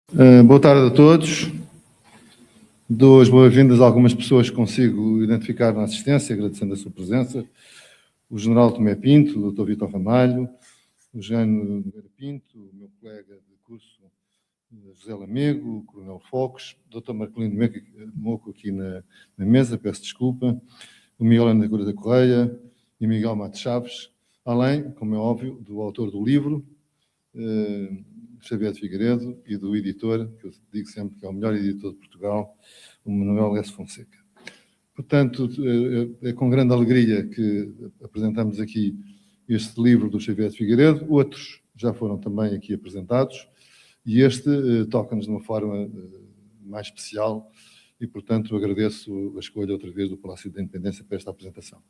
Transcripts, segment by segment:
Boa tarde a todos. Dou as boas-vindas a algumas pessoas que consigo identificar na assistência, agradecendo a sua presença. O General Tomé Pinto, o Dr. Vítor Ramalho, o Jânio Nogueira Pinto, o meu colega de curso, José Lamego, o Coronel Focos, o Dr. Marcolino Moco aqui na mesa, peço desculpa, o Miguel Ana Cura da Correia e o Miguel Matos Chaves, além, como é óbvio, do autor do livro, Xavier de Figueiredo, e do editor, que eu digo sempre que é o melhor editor de Portugal, o Manuel S. Fonseca. Portanto, é com grande alegria que apresentamos aqui este livro do Xavier de Figueiredo. Outros já foram também aqui apresentados, e este toca-nos de uma forma mais especial, e, portanto, agradeço a escolha outra vez do Palácio da Independência para esta apresentação.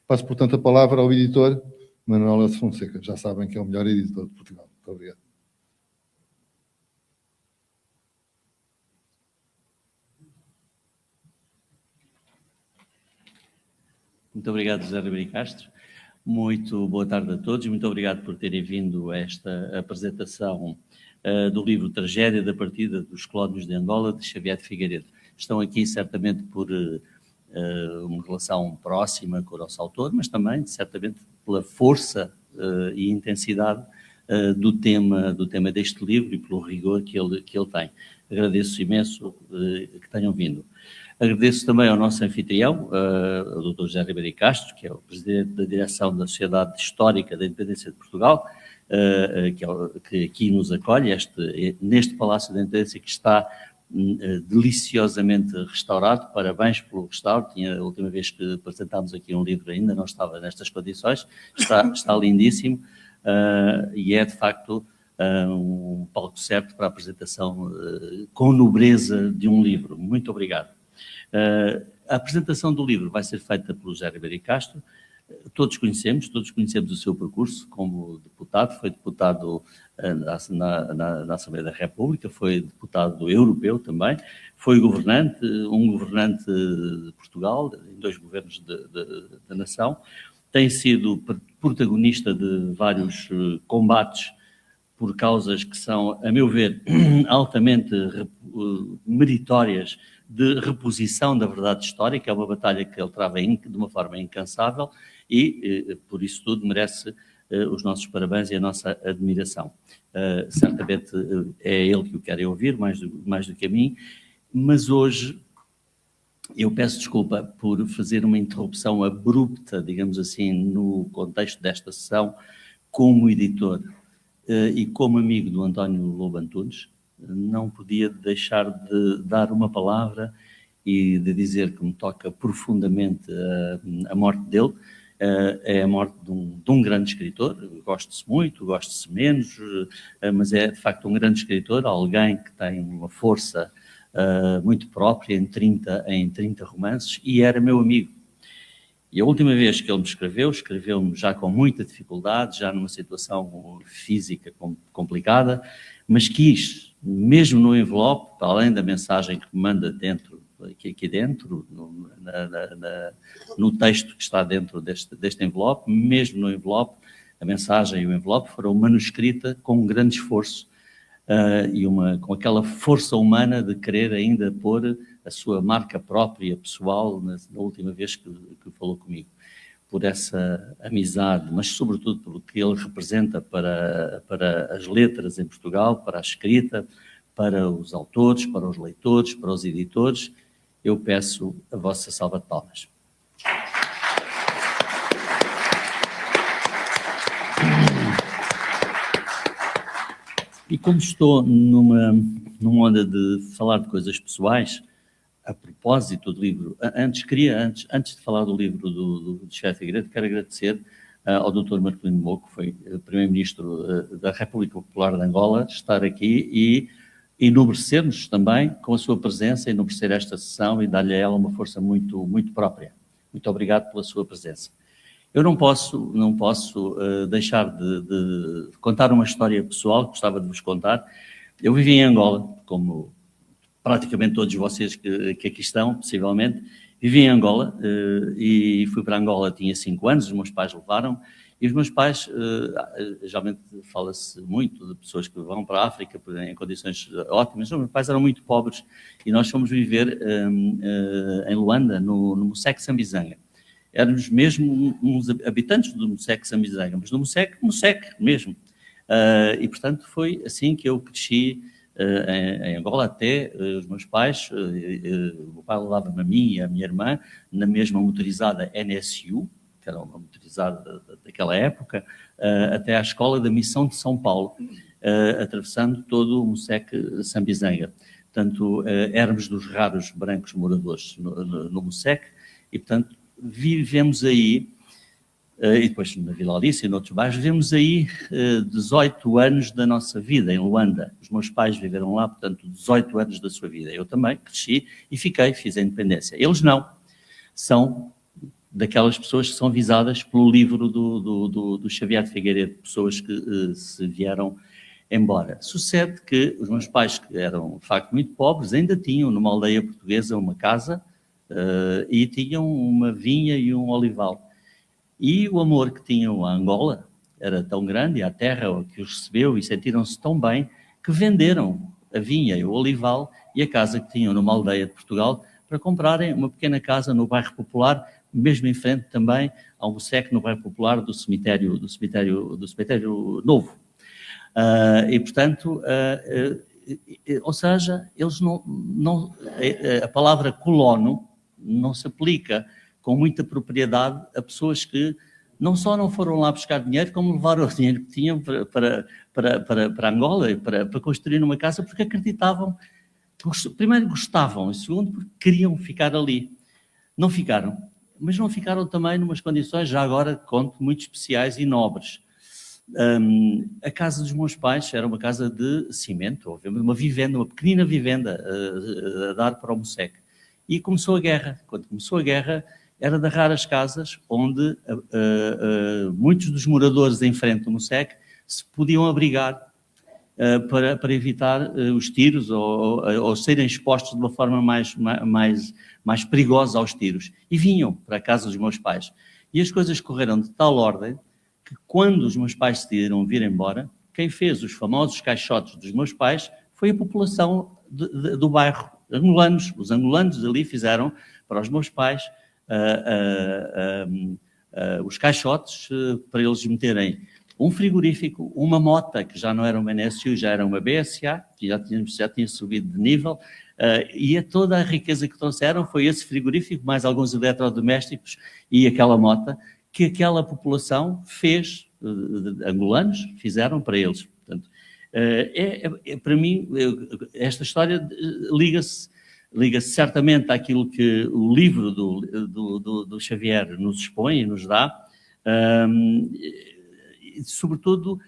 Passo, portanto, a palavra ao editor, Manuel S. Fonseca. Já sabem que é o melhor editor de Portugal. Muito obrigado. Muito obrigado, José Ribeiro Castro. Muito boa tarde a todos e muito obrigado por terem vindo a esta apresentação do livro Tragédia da Partida dos Colónios de Angola, de Xavier de Figueiredo. Estão aqui certamente por uma relação próxima com o nosso autor, mas também, certamente, pela força e intensidade do tema deste livro e pelo rigor que ele tem. Agradeço imenso que tenham vindo. Agradeço também ao nosso anfitrião, o Dr. José Ribeiro Castro, que é o Presidente da Direção da Sociedade Histórica da Independência de Portugal, que aqui nos acolhe, neste Palácio da Independência que está deliciosamente restaurado. Parabéns pelo restauro. A última vez que apresentámos aqui um livro ainda não estava nestas condições. Está lindíssimo e é, de facto, um palco certo para a apresentação com nobreza de um livro. Muito obrigado. A apresentação do livro vai ser feita pelo José Ribeiro Castro. Todos conhecemos o seu percurso como deputado. Foi deputado na Assembleia da República, foi deputado europeu também, foi um governante de Portugal, em 2 governos da nação. Tem sido protagonista de vários combates por causas que são, a meu ver, altamente meritórias de reposição da verdade histórica. É uma batalha que ele trava de uma forma incansável e, por isso tudo, merece os nossos parabéns e a nossa admiração. Certamente é ele que o querem ouvir, mais do que a mim, mas hoje eu peço desculpa por fazer uma interrupção abrupta, digamos assim, no contexto desta sessão, como editor e como amigo do António Lobo Antunes. Não podia deixar de dar uma palavra e de dizer que me toca profundamente a morte dele. É a morte de um grande escritor. Gosto-se muito, gosto-se menos, mas é de facto um grande escritor, alguém que tem uma força muito própria em 30 romances, e era meu amigo. E a última vez que ele me escreveu-me já com muita dificuldade, já numa situação física complicada, mas quis, mesmo no envelope, para além da mensagem que me manda aqui dentro, no texto que está dentro deste envelope, mesmo no envelope, a mensagem e o envelope foram manuscrita com um grande esforço e com aquela força humana de querer ainda pôr a sua marca própria, pessoal, na última vez que falou comigo. Por essa amizade, mas sobretudo pelo que ele representa para as letras em Portugal, para a escrita, para os autores, para os leitores, para os editores, eu peço a vossa salva de palmas. E como estou numa onda de falar de coisas pessoais, a propósito do livro, antes de falar do livro do Xavier de Figueiredo, quero agradecer ao Dr. Marcolino Moco, que foi Primeiro-Ministro da República Popular de Angola, estar aqui e enobrecer-nos também com a sua presença, enobrecer esta sessão e dar-lhe a ela uma força muito, muito própria. Muito obrigado pela sua presença. Eu não posso deixar de contar uma história pessoal que gostava de vos contar. Eu vivi em Angola, como praticamente todos vocês que aqui estão, possivelmente, Vivi em Angola e fui para Angola, tinha 5 anos, os meus pais levaram. E os meus pais, geralmente fala-se muito de pessoas que vão para a África em condições ótimas. Os meus pais eram muito pobres e nós fomos viver em Luanda, no Moceque Sambizanga. Éramos mesmo uns habitantes do Moceque Sambizanga, mas do Moceque mesmo. E, portanto, foi assim que eu cresci em Angola até os meus pais. O meu pai levava-me a mim e a minha irmã na mesma motorizada NSU, que era uma motorizada daquela época, até à Escola da Missão de São Paulo, atravessando todo o Moceque Sambizanga. Portanto, éramos dos raros brancos moradores no Moceque e, portanto, vivemos aí, e depois na Vila Alice e noutros bairros, vivemos aí 18 anos da nossa vida em Luanda. Os meus pais viveram lá, portanto, 18 anos da sua vida. Eu também cresci e fiz a independência. Eles não. São daquelas pessoas que são visadas pelo livro do Xavier de Figueiredo, pessoas que se vieram embora. Sucede que os meus pais, que eram de facto muito pobres, ainda tinham numa aldeia portuguesa uma casa e tinham uma vinha e um olival. E o amor que tinham à Angola era tão grande, e à terra que os recebeu, e sentiram-se tão bem, que venderam a vinha e o olival e a casa que tinham numa aldeia de Portugal para comprarem uma pequena casa no bairro Popular, mesmo em frente também ao Moceque, no bairro Popular do cemitério Novo. E, portanto, ou seja, eles a palavra colono não se aplica com muita propriedade a pessoas que não só não foram lá buscar dinheiro, como levaram o dinheiro que tinham para Angola e para construir uma casa, porque acreditavam, primeiro gostavam, e segundo porque queriam ficar ali. Não ficaram, mas não ficaram também numas condições, já agora conto, muito especiais e nobres. A casa dos meus pais era uma casa de cimento, obviamente, uma vivenda, uma pequenina vivenda a dar para o Moceque. E começou a guerra. Quando começou a guerra, era de raras casas onde muitos dos moradores em frente do Moceque se podiam abrigar para evitar os tiros ou serem expostos de uma forma mais perigosa aos tiros. E vinham para a casa dos meus pais. E as coisas correram de tal ordem que quando os meus pais decidiram vir embora, quem fez os famosos caixotes dos meus pais foi a população do bairro, angolanos. Os angolanos ali fizeram para os meus pais os caixotes para eles meterem um frigorífico, uma mota, que já não era uma NSU, já era uma BSA, que já tinha subido de nível, e toda a riqueza que trouxeram foi esse frigorífico, mais alguns eletrodomésticos e aquela mota, que aquela população fez, angolanos, fizeram para eles. Portanto, para mim, esta história liga-se certamente àquilo que o livro do Xavier nos expõe e nos dá, e, sobretudo,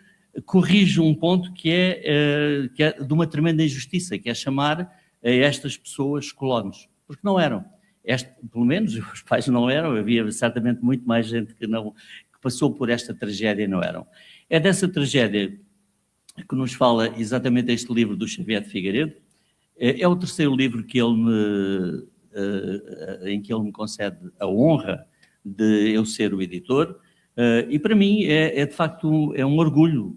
corrige um ponto que é de uma tremenda injustiça, que é chamar a estas pessoas colonos, porque não eram. Pelo menos os pais não eram, havia certamente muito mais gente que passou por esta tragédia e não eram. É dessa tragédia que nos fala exatamente este livro do Xavier de Figueiredo. É o terceiro livro em que ele me concede a honra de eu ser o editor, e para mim de facto um orgulho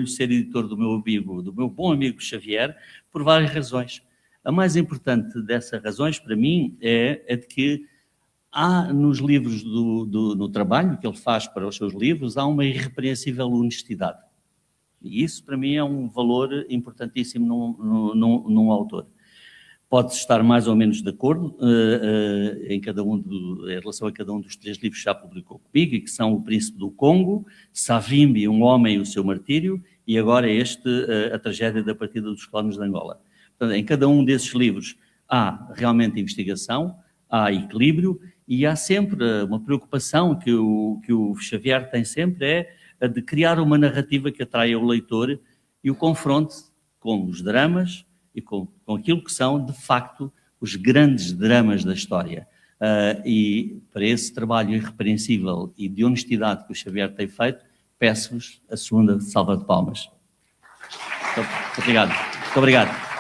ser editor do meu bom amigo Xavier, por várias razões. A mais importante dessas razões, para mim, é de que há nos livros, no trabalho que ele faz para os seus livros, há uma irrepreensível honestidade. E isso, para mim, é um valor importantíssimo num autor. Pode-se estar mais ou menos de acordo em relação a cada um dos 3 livros que já publicou comigo, e que são O Príncipe do Congo, Savimbi, Um Homem e o Seu Martírio, e agora A Tragédia da Partida dos Colonos de Angola. Portanto, em cada um desses livros há realmente investigação, há equilíbrio, e há sempre uma preocupação que o Xavier tem sempre, é a de criar uma narrativa que atraia o leitor e o confronte com os dramas e com aquilo que são, de facto, os grandes dramas da história. E para esse trabalho irrepreensível e de honestidade que o Xavier tem feito, peço-vos a segunda salva de palmas. Muito obrigado. Muito obrigado.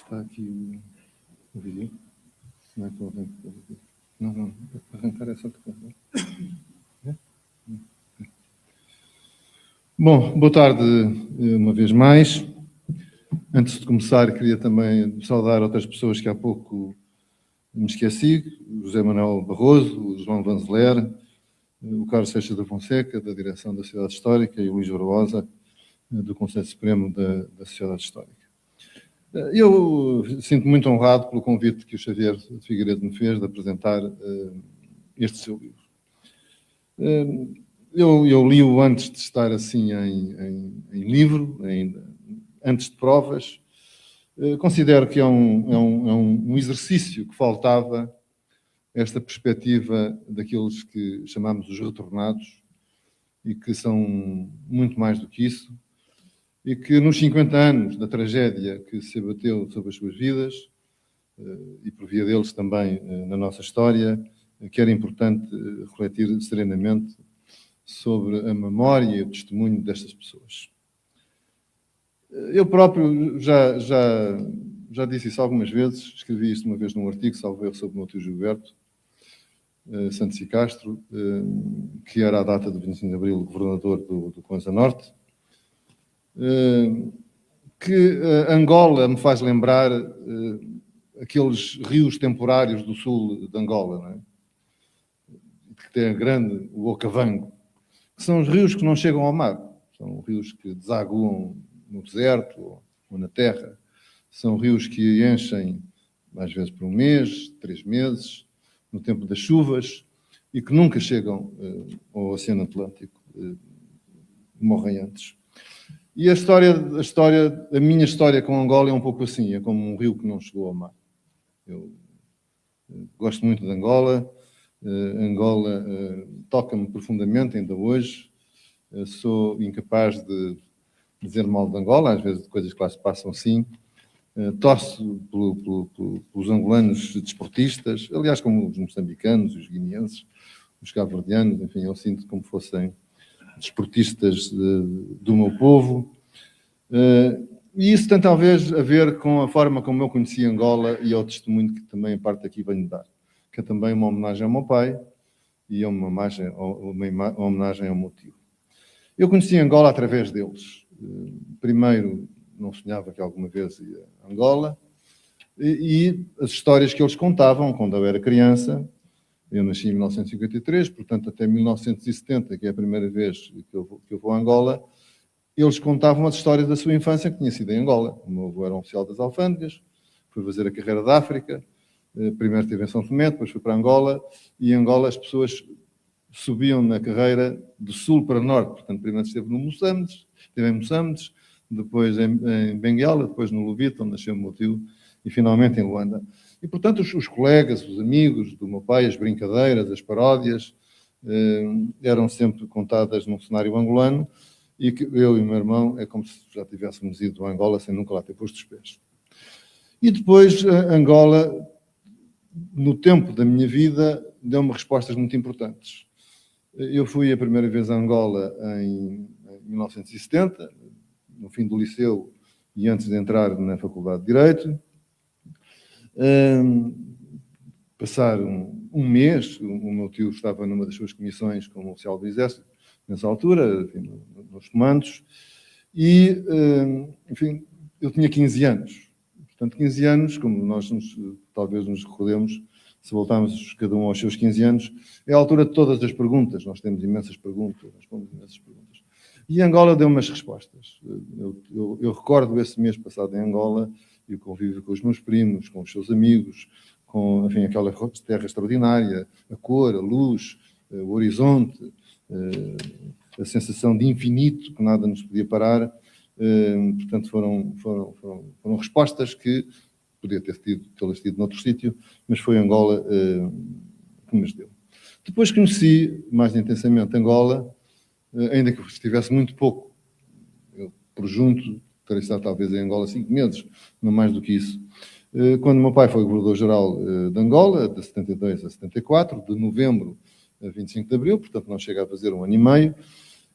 Está aqui o vídeo. Não é que eu arranco o vídeo. Não. Arrancar é só tocar. É? Bom, boa tarde uma vez mais. Antes de começar, queria também saudar outras pessoas que há pouco me esqueci. O José Manuel Barroso, o João Vanzeler, o Carlos Seixas da Fonseca, da Direção da Sociedade Histórica, e o Luís Barbosa, do Conselho Supremo da Sociedade Histórica. Eu sinto muito honrado pelo convite que o Xavier de Figueiredo me fez de apresentar este seu livro. Eu li-o antes de estar assim em livro, ainda antes de provas. Considero que é um exercício que faltava, esta perspectiva daqueles que chamamos os retornados, e que são muito mais do que isso, e que nos 50 anos da tragédia que se abateu sobre as suas vidas, e por via deles também na nossa história, que era importante refletir serenamente sobre a memória e o testemunho destas pessoas. Eu próprio já disse isso algumas vezes, escrevi isto uma vez num artigo, salvo erro, sobre o meu tio Gilberto Santos e Castro, que era a data de 25 de Abril, governador do Conza Norte, que Angola me faz lembrar aqueles rios temporários do sul de Angola, não é? Que tem o Okavango, que são os rios que não chegam ao mar, são rios que desaguam no deserto ou na terra, são rios que enchem às vezes por um mês, 3 meses, no tempo das chuvas, e que nunca chegam ao Oceano Atlântico, morrem antes. E a minha história com Angola é um pouco assim, é como um rio que não chegou ao mar. Eu gosto muito de Angola, Angola toca-me profundamente ainda hoje, sou incapaz de dizer mal de Angola, às vezes de coisas que lá se passam assim, torço pelos angolanos desportistas, aliás como os moçambicanos, os guineenses, os cabo-verdianos, enfim, eu sinto como fossem desportistas do meu povo, e isso tem talvez a ver com a forma como eu conheci Angola e ao testemunho que também a parte aqui venho dar, que é também uma homenagem ao meu pai e uma homenagem ao meu tio. Eu conheci Angola através deles. Primeiro, não sonhava que alguma vez ia a Angola, e as histórias que eles contavam quando eu era criança. Eu nasci em 1953, portanto até 1970, que é a primeira vez que eu vou a Angola, eles contavam as histórias da sua infância que tinha sido em Angola. O meu avô era um oficial das alfândegas, foi fazer a carreira da África, primeiro esteve em São Tomé, depois foi para Angola, e em Angola as pessoas subiam na carreira do sul para norte, portanto primeiro esteve em Moçambique, depois em Benguela, depois no Lubito, onde nasceu o meu tio, e finalmente em Luanda. E, portanto, os colegas, os amigos do meu pai, as brincadeiras, as paródias, eram sempre contadas num cenário angolano, e que eu e o meu irmão é como se já tivéssemos ido a Angola sem nunca lá ter posto os pés. E depois, Angola, no tempo da minha vida, deu-me respostas muito importantes. Eu fui a primeira vez a Angola em 1970, no fim do liceu e antes de entrar na Faculdade de Direito. Passar um mês, o meu tio estava numa das suas comissões como oficial do Exército, nessa altura, enfim, nos comandos, e, enfim, eu tinha 15 anos. Portanto, 15 anos, como nós talvez nos recordemos, se voltarmos cada um aos seus 15 anos, é a altura de todas as perguntas. Nós temos imensas perguntas, respondemos imensas perguntas. E Angola deu-me as respostas. Eu recordo esse mês passado em Angola, e o convívio com os meus primos, com os seus amigos, com, enfim, aquela terra extraordinária, a cor, a luz, o horizonte, a sensação de infinito, que nada nos podia parar. Portanto, foram respostas que podia tê-las tido noutro sítio, mas foi Angola que nos deu. Depois conheci mais intensamente Angola, ainda que estivesse muito pouco, eu, por junto, terei estado talvez em Angola 5 meses, não mais do que isso. Quando o meu pai foi governador-geral de Angola, de 72 a 74, de novembro a 25 de abril, portanto não chega a fazer 1 ano e meio,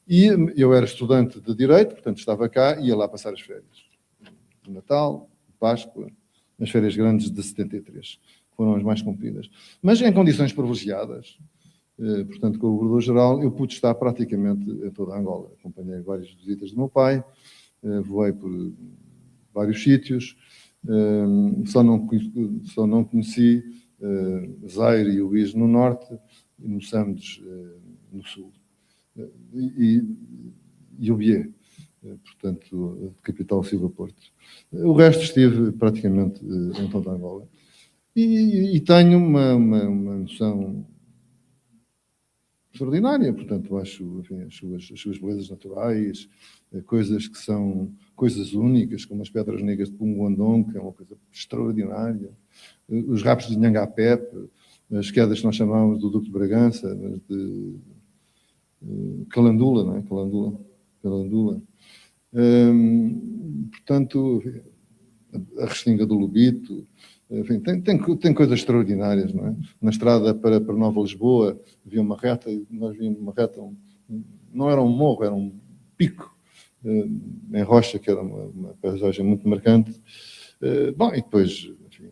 e eu era estudante de Direito, portanto estava cá e ia lá passar as férias. De Natal, de Páscoa, as férias grandes de 73, foram as mais cumpridas. Mas em condições privilegiadas, portanto, com o governador-geral, eu pude estar praticamente em toda a Angola. Acompanhei várias visitas do meu pai, voei por vários sítios, só não conheci Zaire e Luís no norte e Moçambique no sul. E Ubié, portanto, capital Silva Porto. O resto estive praticamente em toda a Angola. E tenho uma noção extraordinária, portanto, acho, enfim, as suas belezas naturais, coisas que são coisas únicas, como as pedras negras de Punguandong, que é uma coisa extraordinária, os rapos de Nhangapepe, as quedas que nós chamamos do Duque de Bragança, de Calandula, não é? Calandula. Portanto, a Restinga do Lubito, enfim, tem coisas extraordinárias, não é? Na estrada para Nova Lisboa havia uma reta, e nós vimos uma reta, não era um morro, era um pico em rocha, que era uma paisagem muito marcante. Bom, e depois, enfim,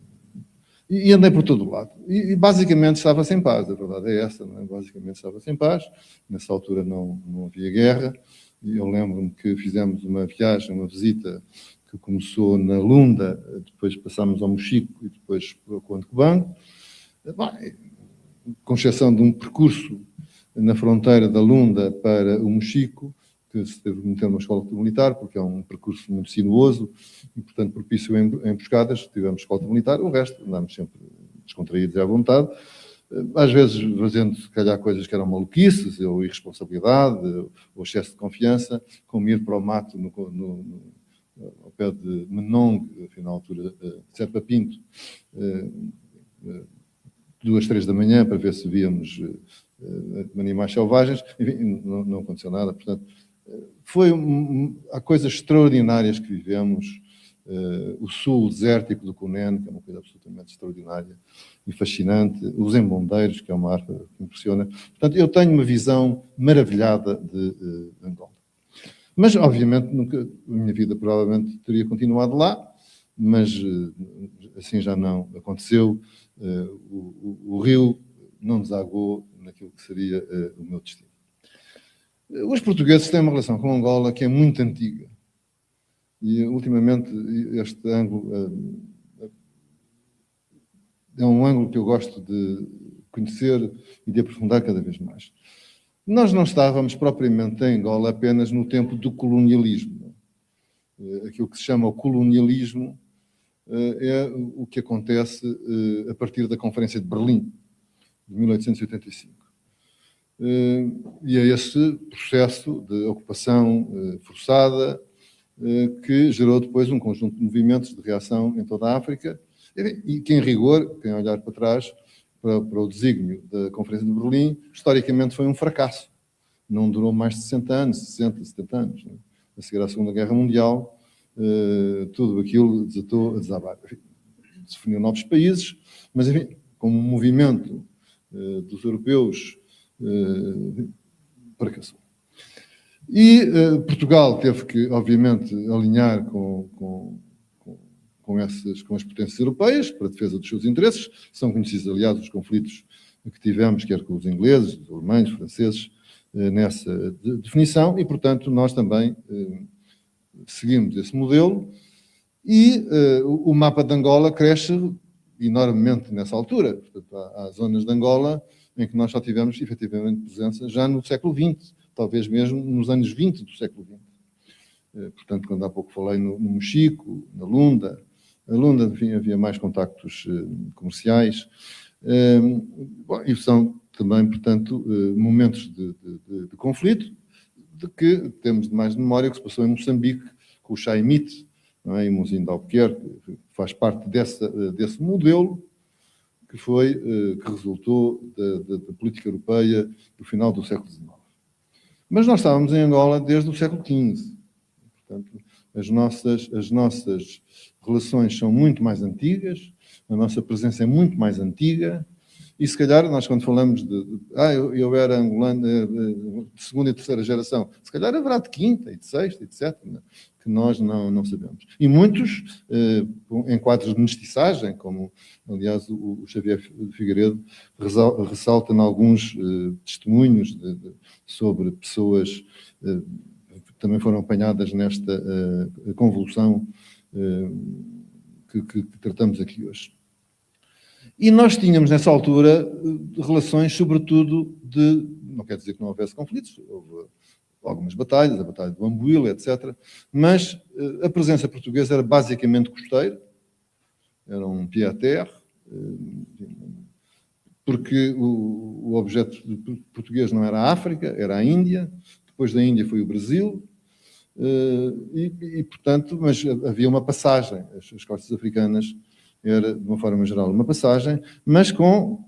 e andei por todo o lado. E basicamente estava-se em paz, a verdade é essa, não é? Basicamente estava-se em paz. Nessa altura não havia guerra. E eu lembro-me que fizemos uma viagem, uma visita, que começou na Lunda, depois passámos ao Mochico e depois para o Conde-Cubango, com exceção de um percurso na fronteira da Lunda para o Mochico, que se teve de meter numa escola militar, porque é um percurso muito sinuoso e, portanto, propício em emboscadas. Tivemos escola militar, o resto andámos sempre descontraídos e à vontade, às vezes fazendo, se calhar, coisas que eram maluquices, ou irresponsabilidade, ou excesso de confiança, como ir para o mato ao pé de Menong, enfim, na altura de Serpa Pinto, 2, 3 da manhã, para ver se víamos animais selvagens. Enfim, não aconteceu nada. Portanto, há coisas extraordinárias que vivemos. O sul desértico do Cunene, que é uma coisa absolutamente extraordinária e fascinante. Os embondeiros, que é uma arte que impressiona. Portanto, eu tenho uma visão maravilhada de Angola. Mas, obviamente, nunca, a minha vida provavelmente teria continuado lá, mas assim já não aconteceu. O rio não desagou naquilo que seria o meu destino. Os portugueses têm uma relação com Angola que é muito antiga. E, ultimamente, este ângulo é um ângulo que eu gosto de conhecer e de aprofundar cada vez mais. Nós não estávamos propriamente em Angola apenas no tempo do colonialismo. Aquilo que se chama o colonialismo é o que acontece a partir da Conferência de Berlim, de 1885. E é esse processo de ocupação forçada que gerou depois um conjunto de movimentos de reação em toda a África e que, em rigor, quem olhar para trás, para o desígnio da Conferência de Berlim, historicamente foi um fracasso. Não durou mais de 60 anos, 60, 70 anos. Né? A seguir à Segunda Guerra Mundial, tudo aquilo desatou a desabar. Definiu novos países, mas, enfim, como um movimento dos europeus, fracassou. E Portugal teve que, obviamente, alinhar com as potências europeias para a defesa dos seus interesses. São conhecidos, aliás, os conflitos que tivemos, quer com os ingleses, os alemães, os franceses, nessa definição, e, portanto, nós também seguimos esse modelo. E o mapa de Angola cresce enormemente nessa altura. Portanto, há zonas de Angola em que nós só tivemos, efetivamente, presença já no século XX, talvez mesmo nos anos 20 do século XX. Portanto, quando há pouco falei no Mochico, na Lunda, enfim, havia mais contactos comerciais. E são também, portanto, momentos de conflito, de que temos de mais memória que se passou em Moçambique, com o Chaimite, não é? E Mozinho de Albuquerque, que faz parte desse modelo que resultou da política europeia do final do século XIX. Mas nós estávamos em Angola desde o século XV. Portanto, as nossas relações são muito mais antigas, a nossa presença é muito mais antiga E se calhar nós quando falamos eu era angolano de segunda e terceira geração, se calhar haverá de quinta e de sexta e de sétima, que nós não sabemos. E muitos em quadros de mestiçagem, como aliás o Xavier Figueiredo ressalta em alguns testemunhos sobre pessoas que também foram apanhadas nesta convulsão que tratamos aqui hoje. E nós tínhamos, nessa altura, relações, sobretudo, não quer dizer que não houvesse conflitos, houve algumas batalhas, a Batalha do Ambuila, etc., mas a presença portuguesa era basicamente costeira, era um pied-à-terre, porque o objeto português não era a África, era a Índia, depois da Índia foi o Brasil, portanto, mas havia uma passagem, as costas africanas era, de uma forma geral, uma passagem, mas com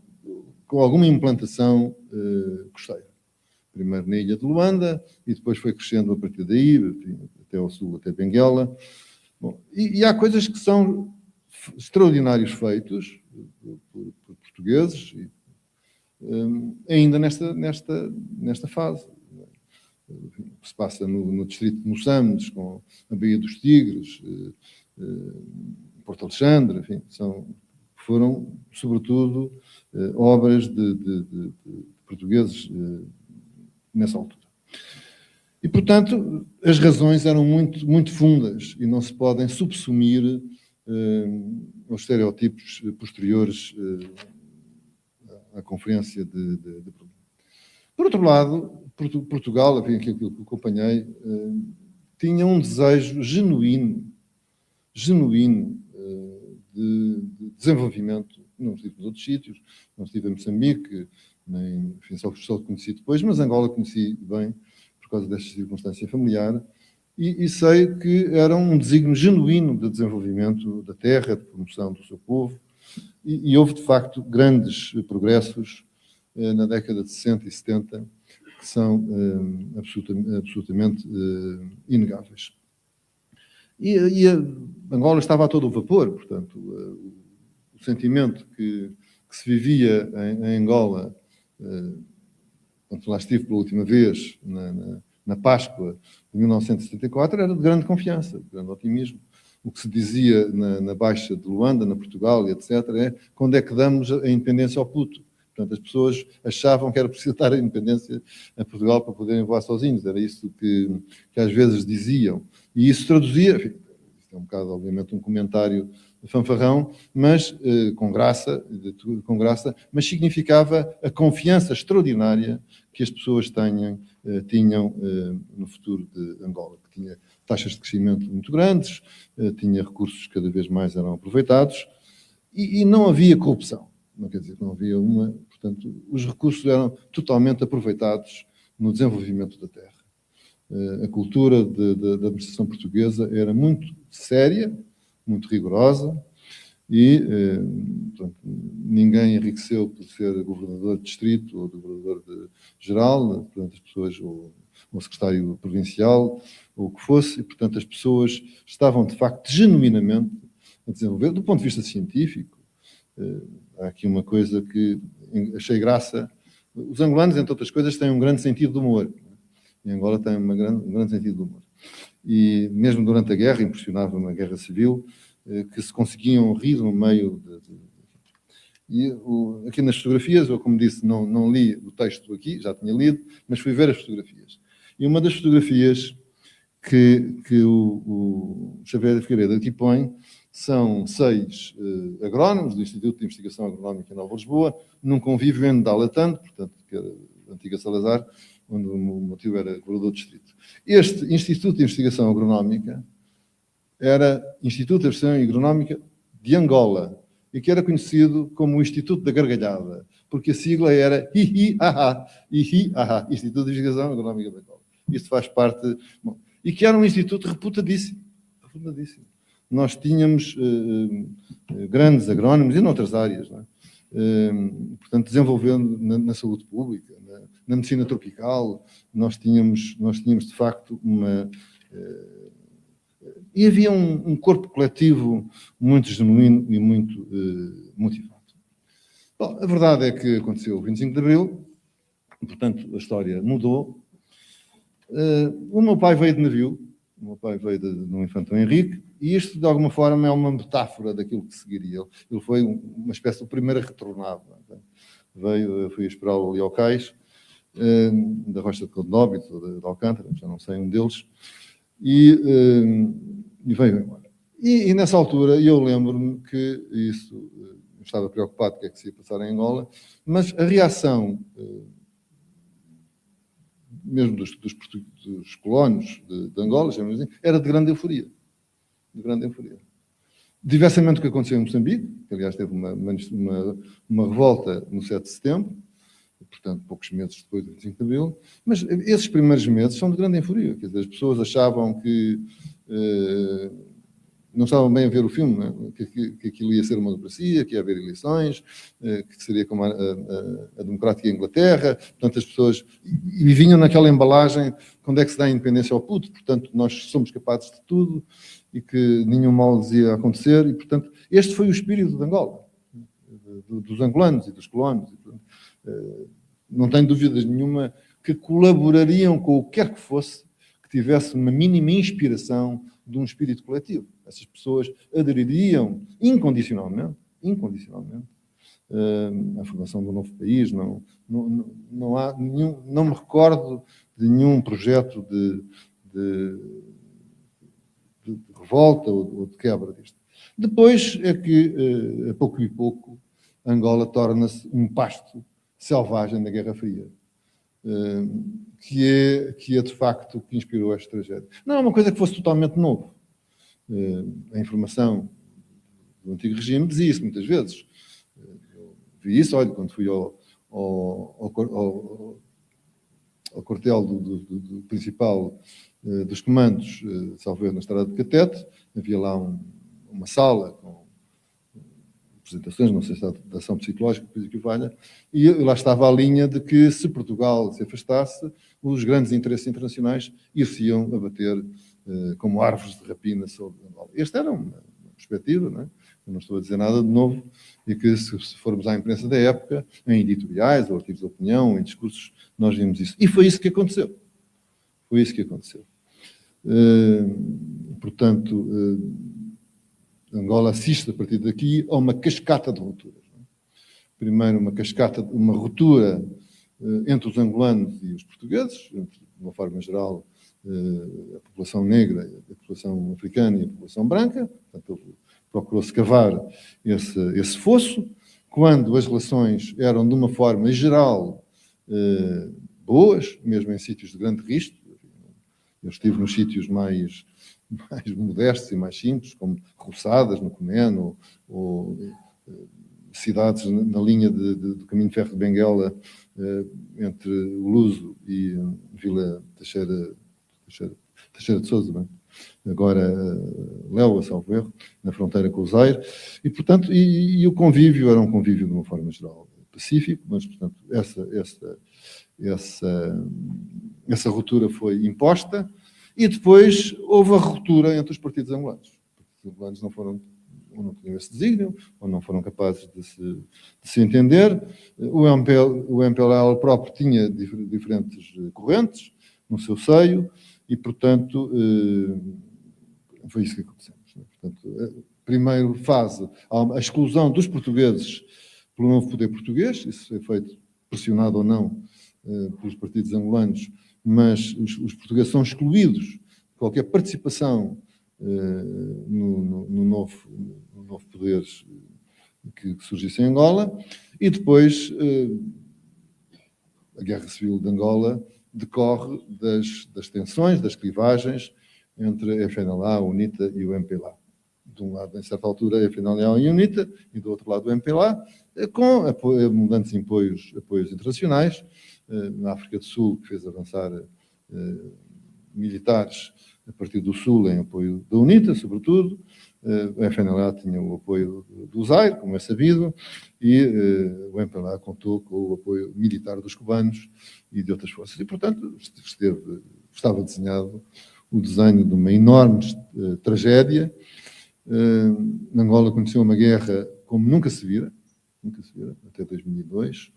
alguma implantação costeira. Primeiro na ilha de Luanda, e depois foi crescendo a partir daí, enfim, até ao sul, até Benguela. Bom, e há coisas que são extraordinários feitos por portugueses, ainda nesta fase. O que se passa no distrito de Moçambique, com a Baía dos Tigres, Porto Alexandre, enfim, foram, sobretudo, obras de portugueses nessa altura. E, portanto, as razões eram muito, muito fundas e não se podem subsumir aos estereótipos posteriores à Conferência de Berlim. Por outro lado, Portugal, enfim, aquilo que acompanhei, tinha um desejo genuíno de desenvolvimento. Não estive nos outros sítios, não estive em Moçambique, enfim, só conheci depois, mas Angola conheci bem por causa desta circunstância familiar, e sei que era um desígnio genuíno de desenvolvimento da terra, de promoção do seu povo, e houve, de facto, grandes progressos na década de 60 e 70, que são absolutamente inegáveis. E Angola estava a todo o vapor, portanto, o sentimento que se vivia em Angola, quando lá estive pela última vez, na Páscoa de 1974, era de grande confiança, de grande otimismo. O que se dizia na Baixa de Luanda, na Portugal, etc., é quando é que damos a independência ao Puto. Portanto, as pessoas achavam que era preciso dar a independência a Portugal para poderem voar sozinhos. Era isso que às vezes diziam. E isso traduzia, enfim, isto é um bocado, obviamente, um comentário fanfarrão, mas com graça, mas significava a confiança extraordinária que as pessoas tinham no futuro de Angola, que tinha taxas de crescimento muito grandes, tinha recursos que cada vez mais eram aproveitados, e não havia corrupção. Não quer dizer que não havia uma... Portanto, os recursos eram totalmente aproveitados no desenvolvimento da terra. A cultura da administração portuguesa era muito séria, muito rigorosa, e portanto, ninguém enriqueceu por ser governador de distrito ou governador geral, portanto, as pessoas, ou secretário provincial, ou o que fosse, e, portanto, as pessoas estavam, de facto, genuinamente a desenvolver, do ponto de vista científico. Há aqui uma coisa que achei graça. Os angolanos, entre outras coisas, têm um grande sentido de humor. E Angola tem um grande sentido de humor. E mesmo durante a guerra, impressionava-me a guerra civil, que se conseguiam rir no meio E aqui nas fotografias, eu, como disse, não li o texto aqui, já tinha lido, mas fui ver as fotografias. E uma das fotografias que o Xavier Figueiredo aqui põe são 6 agrónomos do Instituto de Investigação Agronómica em Nova Lisboa, num convívio em Dalatando, portanto, que era a antiga Salazar, onde o meu tio era governador do distrito. Este Instituto de Investigação Agronómica era Instituto de Investigação Agronómica de Angola, e que era conhecido como o Instituto da Gargalhada, porque a sigla era IHI-AHA, Instituto de Investigação Agronómica de Angola. Isto faz parte... Bom, e que era um instituto reputadíssimo. Nós tínhamos grandes agrónomos e noutras áreas, não é? Portanto, desenvolvendo na saúde pública, na medicina tropical, nós tínhamos de facto uma... E havia um corpo coletivo muito genuíno e muito motivado. Bom, a verdade é que aconteceu o 25 de Abril, e, portanto, a história mudou. O meu pai veio de navio, o meu pai veio de um Infantão Henrique, e isto, de alguma forma, é uma metáfora daquilo que seguiria. Ele foi uma espécie de primeiro retornado. Veio, fui esperá-lo ali ao cais, da Rocha de Condóbito, ou de Alcântara, já não sei, um deles, e veio embora. E nessa altura, eu lembro-me que isso, eu estava preocupado com o que é que se ia passar em Angola, mas a reação, mesmo dos colonos de Angola, chamamos assim, era de grande euforia. De grande euforia. Diversamente do que aconteceu em Moçambique, que aliás teve uma revolta no 7 de setembro, portanto, poucos meses depois do 25 de Abril, mas esses primeiros meses são de grande euforia. Quer dizer, as pessoas achavam que não estavam bem a ver o filme, né? que aquilo ia ser uma democracia, que ia haver eleições, que seria como a democrática Inglaterra. Portanto, as pessoas... E vinham naquela embalagem, quando é que se dá a independência ao puto, portanto, nós somos capazes de tudo e que nenhum mal lhes ia acontecer. E, portanto, este foi o espírito de Angola, dos angolanos e dos colonos. E, portanto, não tenho dúvidas nenhuma que colaborariam com o que quer que fosse que tivesse uma mínima inspiração de um espírito coletivo. Essas pessoas adeririam incondicionalmente à formação do novo país. Não há nenhum, não me recordo de nenhum projeto de revolta ou de quebra disto. Depois é que, a pouco e pouco, Angola torna-se um pasto selvagem da Guerra Fria, que é de facto o que inspirou esta tragédia. Não é uma coisa que fosse totalmente novo. A informação do antigo regime dizia isso muitas vezes. Eu vi isso, olha, quando fui ao quartel do principal dos comandos, salvo erro, na estrada de Catete, havia lá uma sala com apresentações, não sei se é de ação psicológica, coisa que valha, e lá estava a linha de que se Portugal se afastasse, os grandes interesses internacionais ir-se-iam abater como árvores de rapina sobre Angola. Esta era uma perspectiva, não é? Eu não estou a dizer nada de novo, e que se formos à imprensa da época, em editoriais, ou artigos de opinião, em discursos, nós vimos isso. E foi isso que aconteceu. Foi isso que aconteceu. Portanto, Angola assiste, a partir daqui, a uma cascata de rupturas. Primeiro, uma ruptura entre os angolanos e os portugueses, de uma forma geral, a população negra, a população africana e a população branca. Portanto, procurou-se cavar esse fosso. Quando as relações eram, de uma forma geral, boas, mesmo em sítios de grande risco. Eu estive nos sítios mais modestos e mais simples, como Roçadas, no Comeno, ou cidades na linha do caminho de ferro de Benguela, entre o Luso e Vila Teixeira de Sousa, agora Léua, salvo erro, na fronteira com o Zaire, e, portanto, e o convívio era um convívio de uma forma geral pacífico, mas, portanto, essa ruptura foi imposta, e depois houve a ruptura entre os partidos angolanos. Os angolanos não tinham esse desígnio, ou não foram capazes de se entender. O MPLA próprio tinha diferentes correntes no seu seio, e, portanto, foi isso que aconteceu. Portanto, primeira fase, a exclusão dos portugueses pelo novo poder português, isso foi feito pressionado ou não pelos partidos angolanos, mas os portugueses são excluídos de qualquer participação no novo poder que surgisse em Angola, e depois a Guerra Civil de Angola decorre das tensões, das clivagens entre a FNLA, a UNITA e o MPLA. De um lado, em certa altura, a FNLA e a UNITA, e do outro lado, o MPLA, com abundantes apoios internacionais. Na África do Sul, que fez avançar militares a partir do Sul em apoio da UNITA, sobretudo. A FNLA tinha o apoio do Zaire, como é sabido, e o MPLA contou com o apoio militar dos cubanos e de outras forças. E, portanto, estava desenhado o desenho de uma enorme tragédia. Angola conheceu uma guerra como nunca se vira, nunca se viram, até 2002.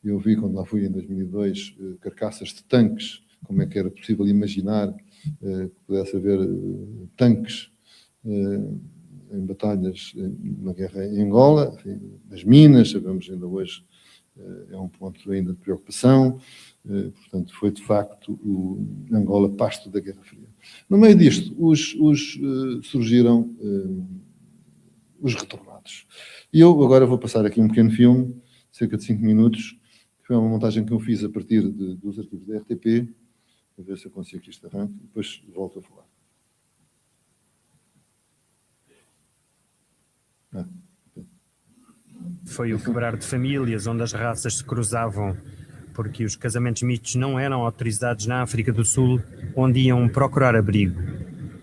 Eu vi, quando lá fui em 2002, carcaças de tanques, como é que era possível imaginar que pudesse haver tanques em batalhas, na guerra em Angola, enfim, as minas, sabemos ainda hoje, é um ponto ainda de preocupação. Portanto, foi de facto o Angola pasto da Guerra Fria. No meio disto, surgiram os retornados. E eu agora vou passar aqui um pequeno filme, cerca de 5 minutos, que foi uma montagem que eu fiz a partir dos arquivos da RTP, a ver se eu consigo que isto arranque, e depois volto a falar. Foi o quebrar de famílias onde as raças se cruzavam, porque os casamentos mistos não eram autorizados na África do Sul, onde iam procurar abrigo.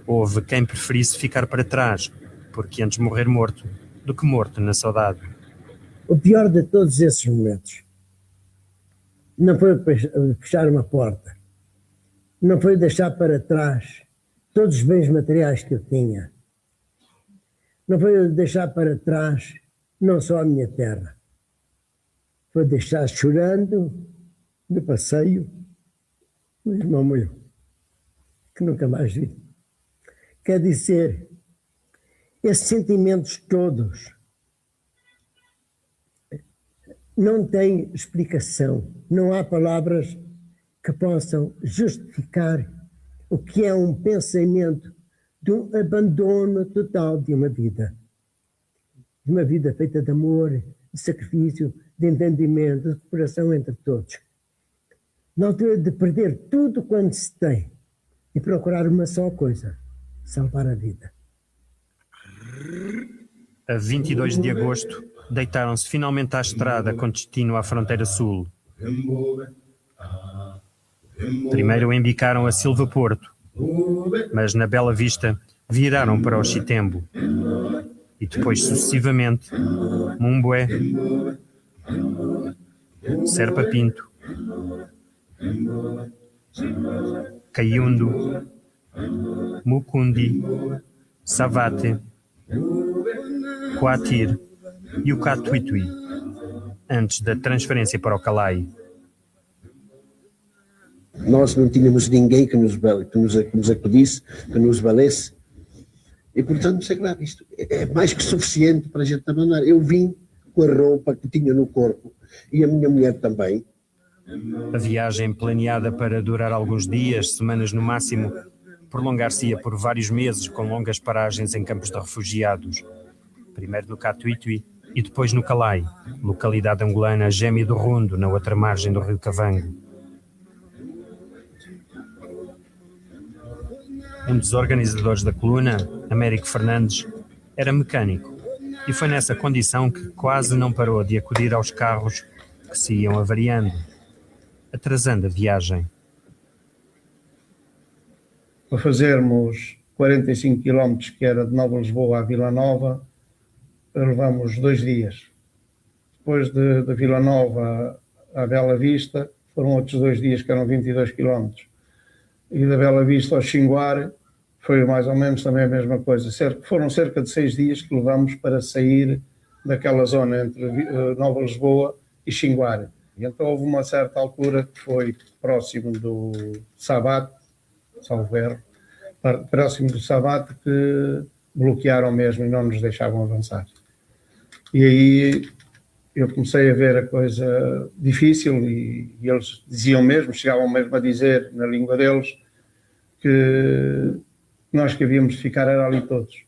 Houve quem preferisse ficar para trás, porque antes morrer morto do que morto na saudade. O pior de todos esses momentos não foi fechar uma porta, não foi deixar para trás todos os bens materiais que eu tinha, não foi deixar para trás não só a minha terra, foi deixar chorando no passeio o irmão meu, que nunca mais vi. Quer dizer, esses sentimentos todos não têm explicação, não há palavras que possam justificar o que é um pensamento de um abandono total de uma vida feita de amor, de sacrifício, de entendimento, de cooperação entre todos. Na altura de perder tudo quanto se tem e procurar uma só coisa, salvar a vida. A 22 de agosto, deitaram-se finalmente à estrada com destino à fronteira sul. Primeiro embicaram a Silva Porto, mas na Bela Vista viraram para o Chitembo. E depois, sucessivamente, Mumbué, Serpa Pinto, Caiundo, Mucundi, Savate, Coatir e o Catuituí, antes da transferência para o Calai. Nós não tínhamos ninguém que nos acudisse, que nos valesse, e portanto, sei lá, isto é mais que suficiente para a gente abandonar. Eu vim com a roupa que tinha no corpo, e a minha mulher também. A viagem, planeada para durar alguns dias, semanas no máximo, prolongar-se-ia por vários meses, com longas paragens em campos de refugiados. Primeiro no Catuituí e depois no Calai, localidade angolana Gêmea do Rundo, na outra margem do rio Kavango. Um dos organizadores da coluna, Américo Fernandes, era mecânico e foi nessa condição que quase não parou de acudir aos carros que se iam avariando, atrasando a viagem. Para fazermos 45 km, que era de Nova Lisboa à Vila Nova, levamos 2 dias. Depois de Vila Nova à Bela Vista, foram outros 2 dias, que eram 22 km. E da Bela Vista ao Xinguar foi mais ou menos também a mesma coisa. Foram cerca de 6 dias que levamos para sair daquela zona entre Nova Lisboa e Xinguar. E então houve uma certa altura que foi próximo do Savate, salvo erro, próximo do Savate, que bloquearam mesmo e não nos deixavam avançar. E aí eu comecei a ver a coisa difícil e eles diziam mesmo, chegavam mesmo a dizer na língua deles, que nós que havíamos de ficar era ali todos.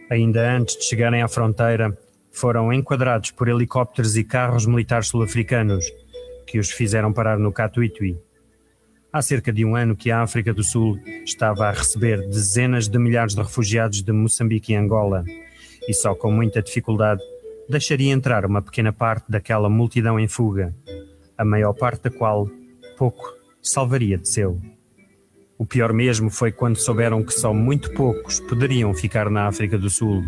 Ainda antes de chegarem à fronteira, foram enquadrados por helicópteros e carros militares sul-africanos, que os fizeram parar no Catuituí. Há cerca de um ano que a África do Sul estava a receber dezenas de milhares de refugiados de Moçambique e Angola, e só com muita dificuldade deixaria entrar uma pequena parte daquela multidão em fuga, a maior parte da qual pouco salvaria de seu. O pior mesmo foi quando souberam que só muito poucos poderiam ficar na África do Sul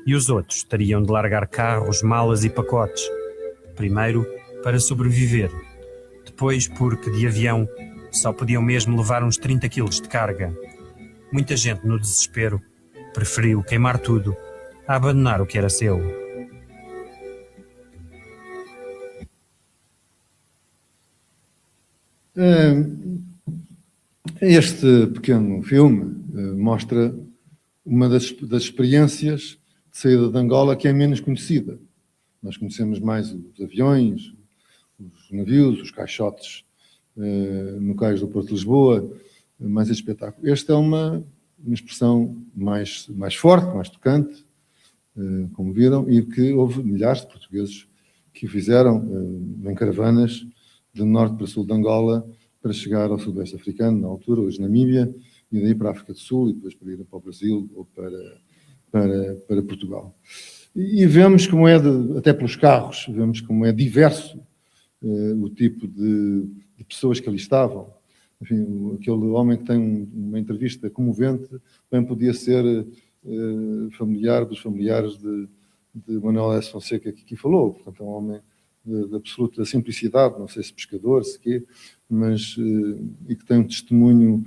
e os outros teriam de largar carros, malas e pacotes. Primeiro, para sobreviver. Depois, porque de avião só podiam mesmo levar uns 30 quilos de carga. Muita gente, no desespero, preferiu queimar tudo a abandonar o que era seu. Este pequeno filme mostra uma das experiências de saída de Angola que é menos conhecida. Nós conhecemos mais os aviões, os navios, os caixotes no cais do Porto de Lisboa, mais este espetáculo. Esta é uma expressão mais forte, mais tocante, como viram, e que houve milhares de portugueses que o fizeram em caravanas de norte para sul de Angola para chegar ao sudoeste africano, na altura, hoje Namíbia, e daí para a África do Sul, e depois para ir para o Brasil ou para Portugal. E vemos como até pelos carros, vemos como é diverso o tipo de pessoas que ali estavam. Enfim, aquele homem que tem uma entrevista comovente bem podia ser familiar dos familiares de Manuel S. Fonseca que aqui falou. Portanto, é um homem de absoluta simplicidade, não sei se pescador, se quê, mas e que tem um testemunho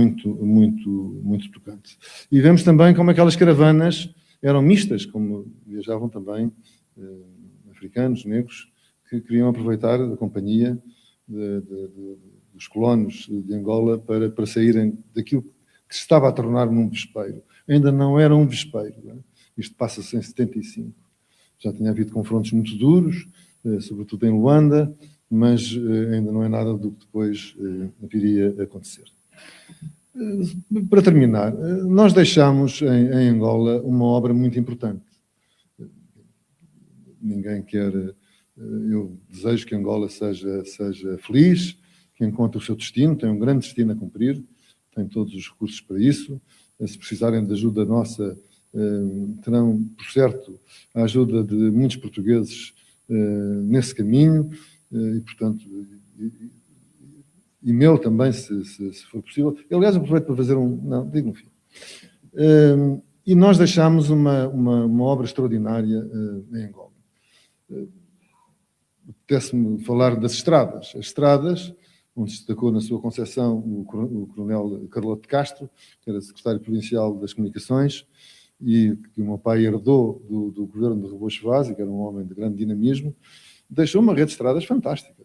muito tocante. E vemos também como aquelas caravanas eram mistas, como viajavam também africanos, negros, que queriam aproveitar a companhia dos colonos de Angola para saírem daquilo que se estava a tornar num vespeiro. Ainda não era um vespeiro. Não é? Isto passa-se em 75. Já tinha havido confrontos muito duros, sobretudo em Luanda, mas ainda não é nada do que depois viria a acontecer. Para terminar, nós deixamos em Angola uma obra muito importante. Ninguém quer... Eu desejo que Angola seja feliz, que encontre o seu destino, tem um grande destino a cumprir, tem todos os recursos para isso. Se precisarem de ajuda nossa, terão, por certo, a ajuda de muitos portugueses nesse caminho, e, portanto, e meu também, se for possível. Aliás, aproveito para fazer não, digo no fim. E nós deixámos uma obra extraordinária em Angola. Apetece-me falar das estradas. As estradas, onde se destacou na sua concepção o coronel Carlote de Castro, que era secretário provincial das Comunicações, e que o meu pai herdou do governo de Rebouças Vaz, que era um homem de grande dinamismo, deixou uma rede de estradas fantástica,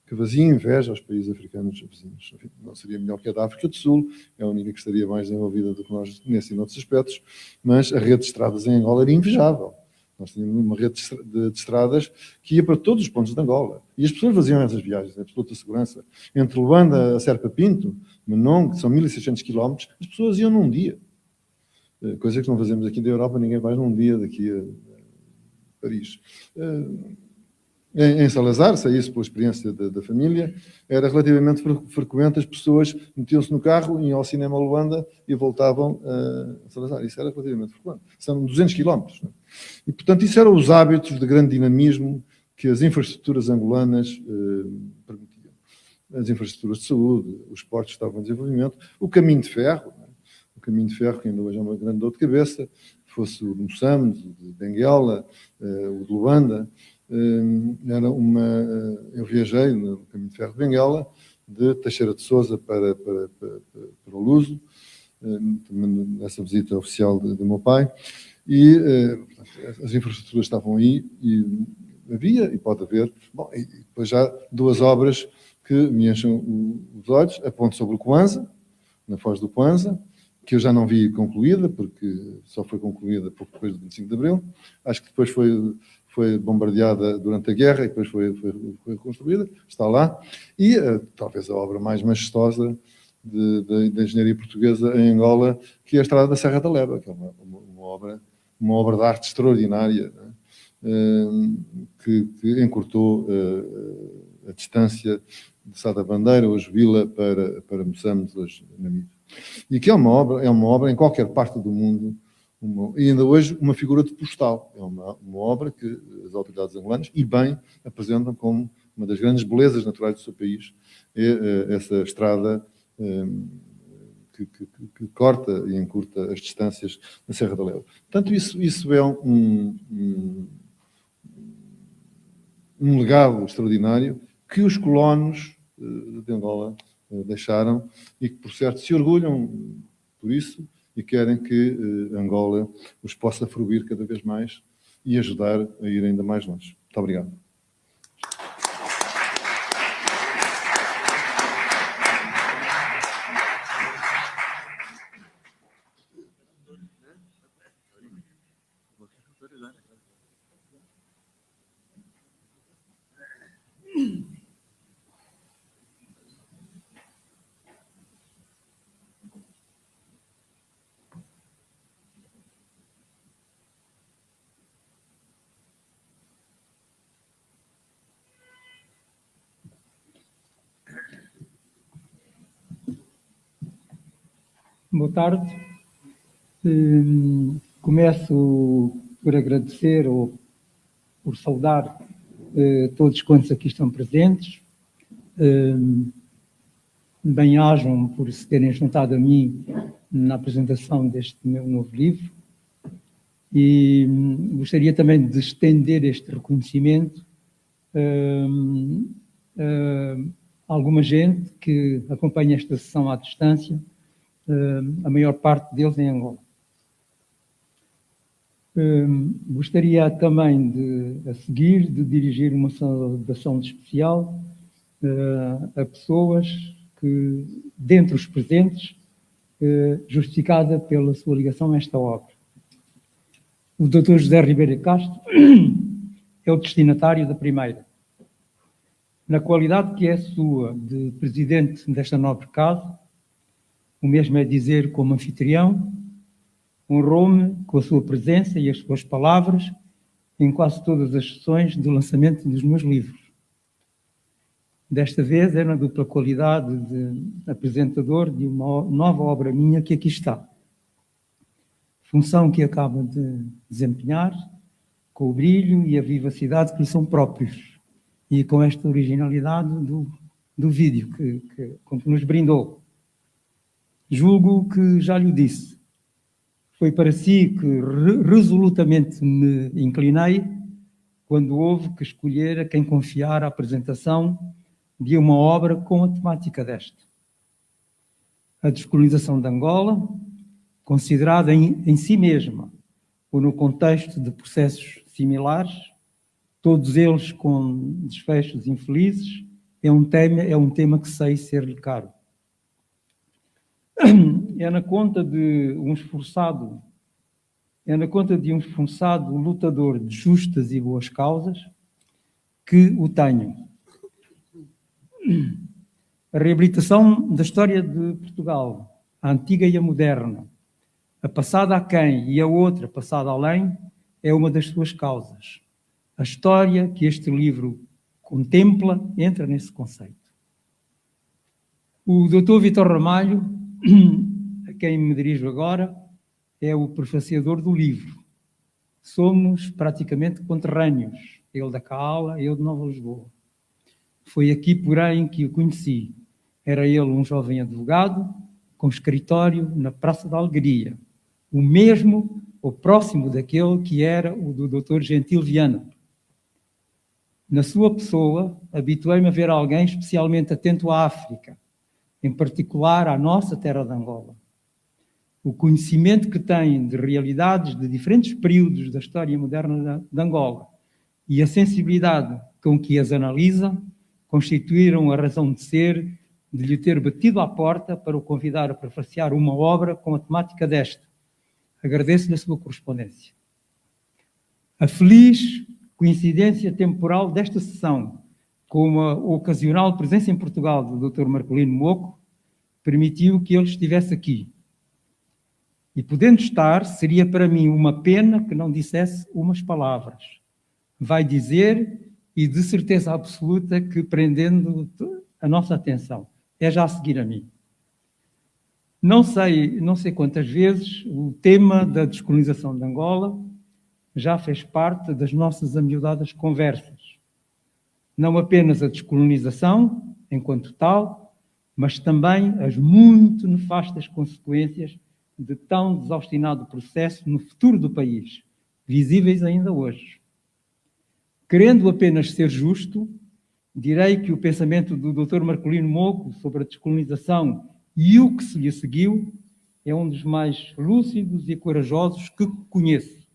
que fazia inveja aos países africanos vizinhos. Enfim, não seria melhor que a da África do Sul, é a única que estaria mais desenvolvida do que nós nesse e noutros aspectos, mas a rede de estradas em Angola era invejável. Nós tínhamos uma rede de estradas que ia para todos os pontos de Angola. E as pessoas faziam essas viagens, em absoluta segurança. Entre Luanda a Serpa Pinto, Menong, que são 1.600 km, as pessoas iam num dia. Coisa que não fazemos aqui da Europa, ninguém vai num dia daqui a Paris. Em Salazar, sei isso pela experiência da família, era relativamente frequente, as pessoas metiam-se no carro, iam ao cinema a Luanda e voltavam a Salazar. Isso era relativamente frequente. São 200 quilómetros. Não é? E, portanto, isso eram os hábitos de grande dinamismo que as infraestruturas angolanas permitiam. As infraestruturas de saúde, os portos estavam em desenvolvimento, o caminho de ferro, não é? O caminho de ferro, que ainda hoje é uma grande dor de cabeça, fosse o de Moçambique, o de Benguela, o de Luanda. Eu viajei no caminho de ferro de Benguela, de Teixeira de Sousa para o Luso, nessa visita oficial do meu pai, e as infraestruturas estavam aí, e havia, e pode haver, bom, e depois já duas obras que me enchem os olhos, a ponte sobre o Kwanza, na Foz do Kwanza, que eu já não vi concluída, porque só foi concluída pouco depois do 25 de Abril, acho que depois foi bombardeada durante a guerra e depois foi reconstruída, está lá, e talvez a obra mais majestosa da engenharia portuguesa em Angola, que é a Estrada da Serra da Leba, que é uma obra de arte extraordinária, né? que encurtou a distância de Sá da Bandeira, hoje Vila, para Moçambique, hoje Namíbia. E que é uma obra em qualquer parte do mundo, e ainda hoje uma figura de postal. É uma obra que as autoridades angolanas, e bem, apresentam como uma das grandes belezas naturais do seu país, é essa estrada que corta e encurta as distâncias na Serra da Leba. Portanto, isso é um legado extraordinário que os colonos de Angola deixaram e que, por certo, se orgulham por isso e querem que Angola os possa fruir cada vez mais e ajudar a ir ainda mais longe. Muito obrigado. boa tarde. Começo por agradecer ou por saudar todos quantos aqui estão presentes. Bem-ajam por se terem juntado a mim na apresentação deste meu novo livro. E gostaria também de estender este reconhecimento a alguma gente que acompanha esta sessão à distância, a maior parte deles em Angola. Gostaria também, a seguir, de dirigir uma saudação especial a pessoas que, dentre os presentes, justificada pela sua ligação a esta obra. O Dr. José Ribeiro Castro é o destinatário da primeira. Na qualidade que é sua de presidente desta nobre casa, o mesmo é dizer como anfitrião, honrou-me com a sua presença e as suas palavras em quase todas as sessões do lançamento dos meus livros. Desta vez é na dupla qualidade de apresentador de uma nova obra minha que aqui está. Função que acaba de desempenhar com o brilho e a vivacidade que lhe são próprios e com esta originalidade do vídeo com que nos brindou. Julgo que já lhe disse. Foi para si que resolutamente me inclinei quando houve que escolher a quem confiar a apresentação de uma obra com a temática desta. A descolonização de Angola, considerada em si mesma ou no contexto de processos similares, todos eles com desfechos infelizes, é um tema que sei ser-lhe caro. É na conta de um esforçado lutador de justas e boas causas que o tenho. A reabilitação da história de Portugal, a antiga e a moderna, a passada a quem e a outra passada além, é uma das suas causas. A história que este livro contempla entra nesse conceito. O Dr. Vítor Ramalho, a quem me dirijo agora, é o prefaciador do livro. Somos praticamente conterrâneos, ele da Caala, eu de Nova Lisboa. Foi aqui, porém, que o conheci. Era ele um jovem advogado, com escritório na Praça da Alegria, o mesmo, ou próximo daquele que era o do Dr. Gentil Viana. Na sua pessoa, habituei-me a ver alguém especialmente atento à África, em particular à nossa terra de Angola. O conhecimento que tem de realidades de diferentes períodos da história moderna de Angola e a sensibilidade com que as analisa constituíram a razão de ser de lhe ter batido à porta para o convidar a prefaciar uma obra com a temática desta. Agradeço-lhe a sua correspondência. A feliz coincidência temporal desta sessão com a ocasional presença em Portugal do Dr. Marcolino Moco permitiu que ele estivesse aqui. E podendo estar, seria para mim uma pena que não dissesse umas palavras. Vai dizer, e de certeza absoluta que prendendo a nossa atenção, é já a seguir a mim. Não sei quantas vezes o tema da descolonização de Angola já fez parte das nossas amiudadas conversas. Não apenas a descolonização, enquanto tal, mas também as muito nefastas consequências de tão desobstinado processo no futuro do país, visíveis ainda hoje. Querendo apenas ser justo, direi que o pensamento do Dr. Marcolino Moco sobre a descolonização e o que se lhe seguiu é um dos mais lúcidos e corajosos que conheço.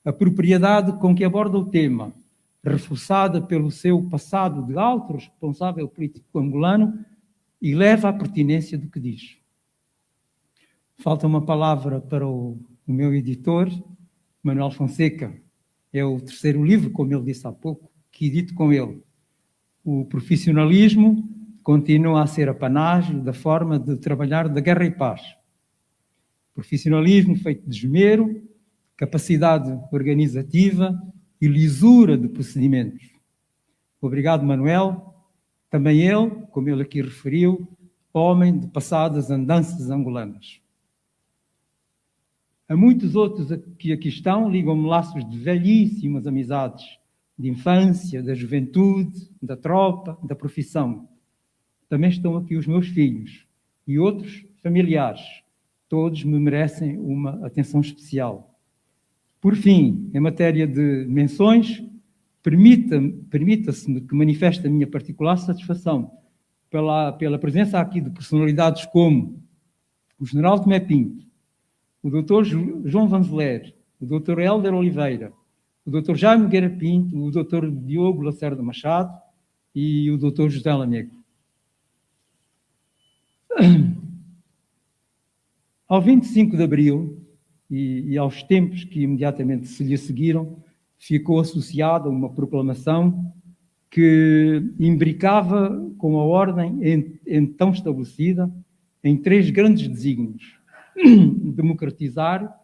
A propriedade com que aborda o tema, reforçada pelo seu passado de alto responsável político angolano, eleva a pertinência do que diz. Falta uma palavra para o meu editor, Manuel Fonseca. É o terceiro livro, como ele disse há pouco, que edito com ele. O profissionalismo continua a ser a panágio da forma de trabalhar da Guerra e Paz. Profissionalismo feito de esmero, capacidade organizativa e lisura de procedimentos. Obrigado, Manuel. Também ele, como ele aqui referiu, homem de passadas andanças angolanas. A muitos outros que aqui estão ligam-me laços de velhíssimas amizades, de infância, da juventude, da tropa, da profissão. Também estão aqui os meus filhos e outros familiares. Todos me merecem uma atenção especial. Por fim, em matéria de menções, permita-se-me que manifeste a minha particular satisfação pela presença aqui de personalidades como o General Tomé Pinto, o Dr. João Vanzeler, o Dr. Hélder Oliveira, o Dr. Jaime Nogueira Pinto, o Dr. Diogo Lacerda Machado e o Dr. José Lamego. Ao 25 de abril e aos tempos que imediatamente se lhe seguiram, ficou associada uma proclamação que imbricava com a ordem então estabelecida em 3 grandes desígnios: democratizar,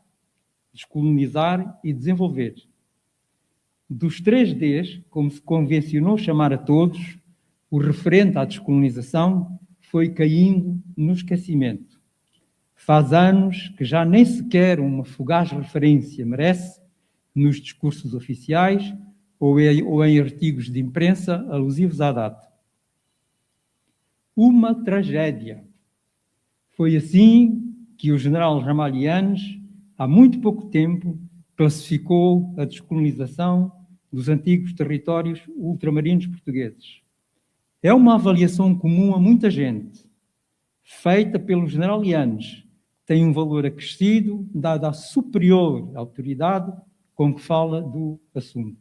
descolonizar e desenvolver. Dos 3 Ds, como se convencionou chamar a todos, o referente à descolonização foi caindo no esquecimento. Faz anos que já nem sequer uma fugaz referência merece nos discursos oficiais ou em artigos de imprensa alusivos à data. Uma tragédia. Foi assim que o general Ramalhianes, há muito pouco tempo, classificou a descolonização dos antigos territórios ultramarinos portugueses. É uma avaliação comum a muita gente, feita pelo general Lianes, tem um valor acrescido, dada a superior autoridade com que fala do assunto.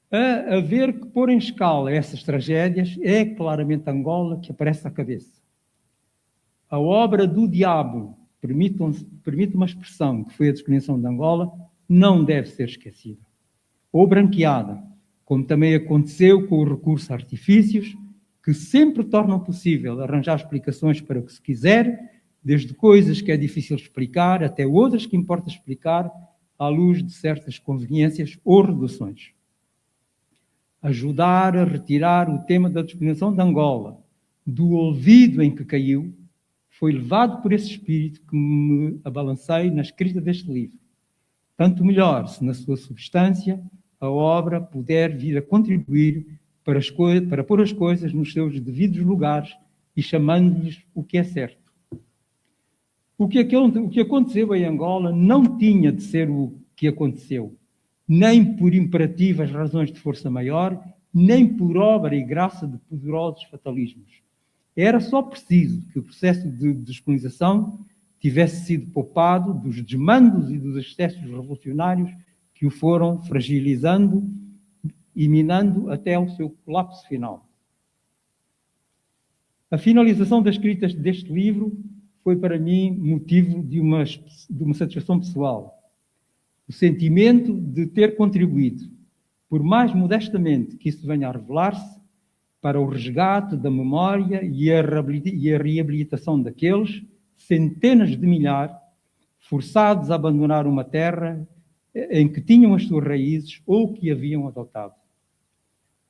A haver que pôr em escala essas tragédias, é claramente Angola que aparece à cabeça. A obra do diabo, permite uma expressão, que foi a descolonização de Angola, não deve ser esquecida ou branqueada, como também aconteceu com o recurso a artifícios, que sempre tornam possível arranjar explicações para o que se quiser, desde coisas que é difícil explicar até outras que importa explicar à luz de certas conveniências ou reduções. Ajudar a retirar o tema da descolonização de Angola do olvido em que caiu foi levado por esse espírito que me abalancei na escrita deste livro. Tanto melhor se na sua substância a obra puder vir a contribuir para pôr as coisas nos seus devidos lugares e chamando-lhes o que é certo. O que aconteceu em Angola não tinha de ser o que aconteceu, nem por imperativas razões de força maior, nem por obra e graça de poderosos fatalismos. Era só preciso que o processo de descolonização tivesse sido poupado dos desmandos e dos excessos revolucionários que o foram fragilizando e minando até ao seu colapso final. A finalização das escritas deste livro foi para mim motivo de uma satisfação pessoal. O sentimento de ter contribuído, por mais modestamente que isso venha a revelar-se, para o resgate da memória e a reabilitação daqueles, centenas de milhares, forçados a abandonar uma terra em que tinham as suas raízes ou que haviam adotado.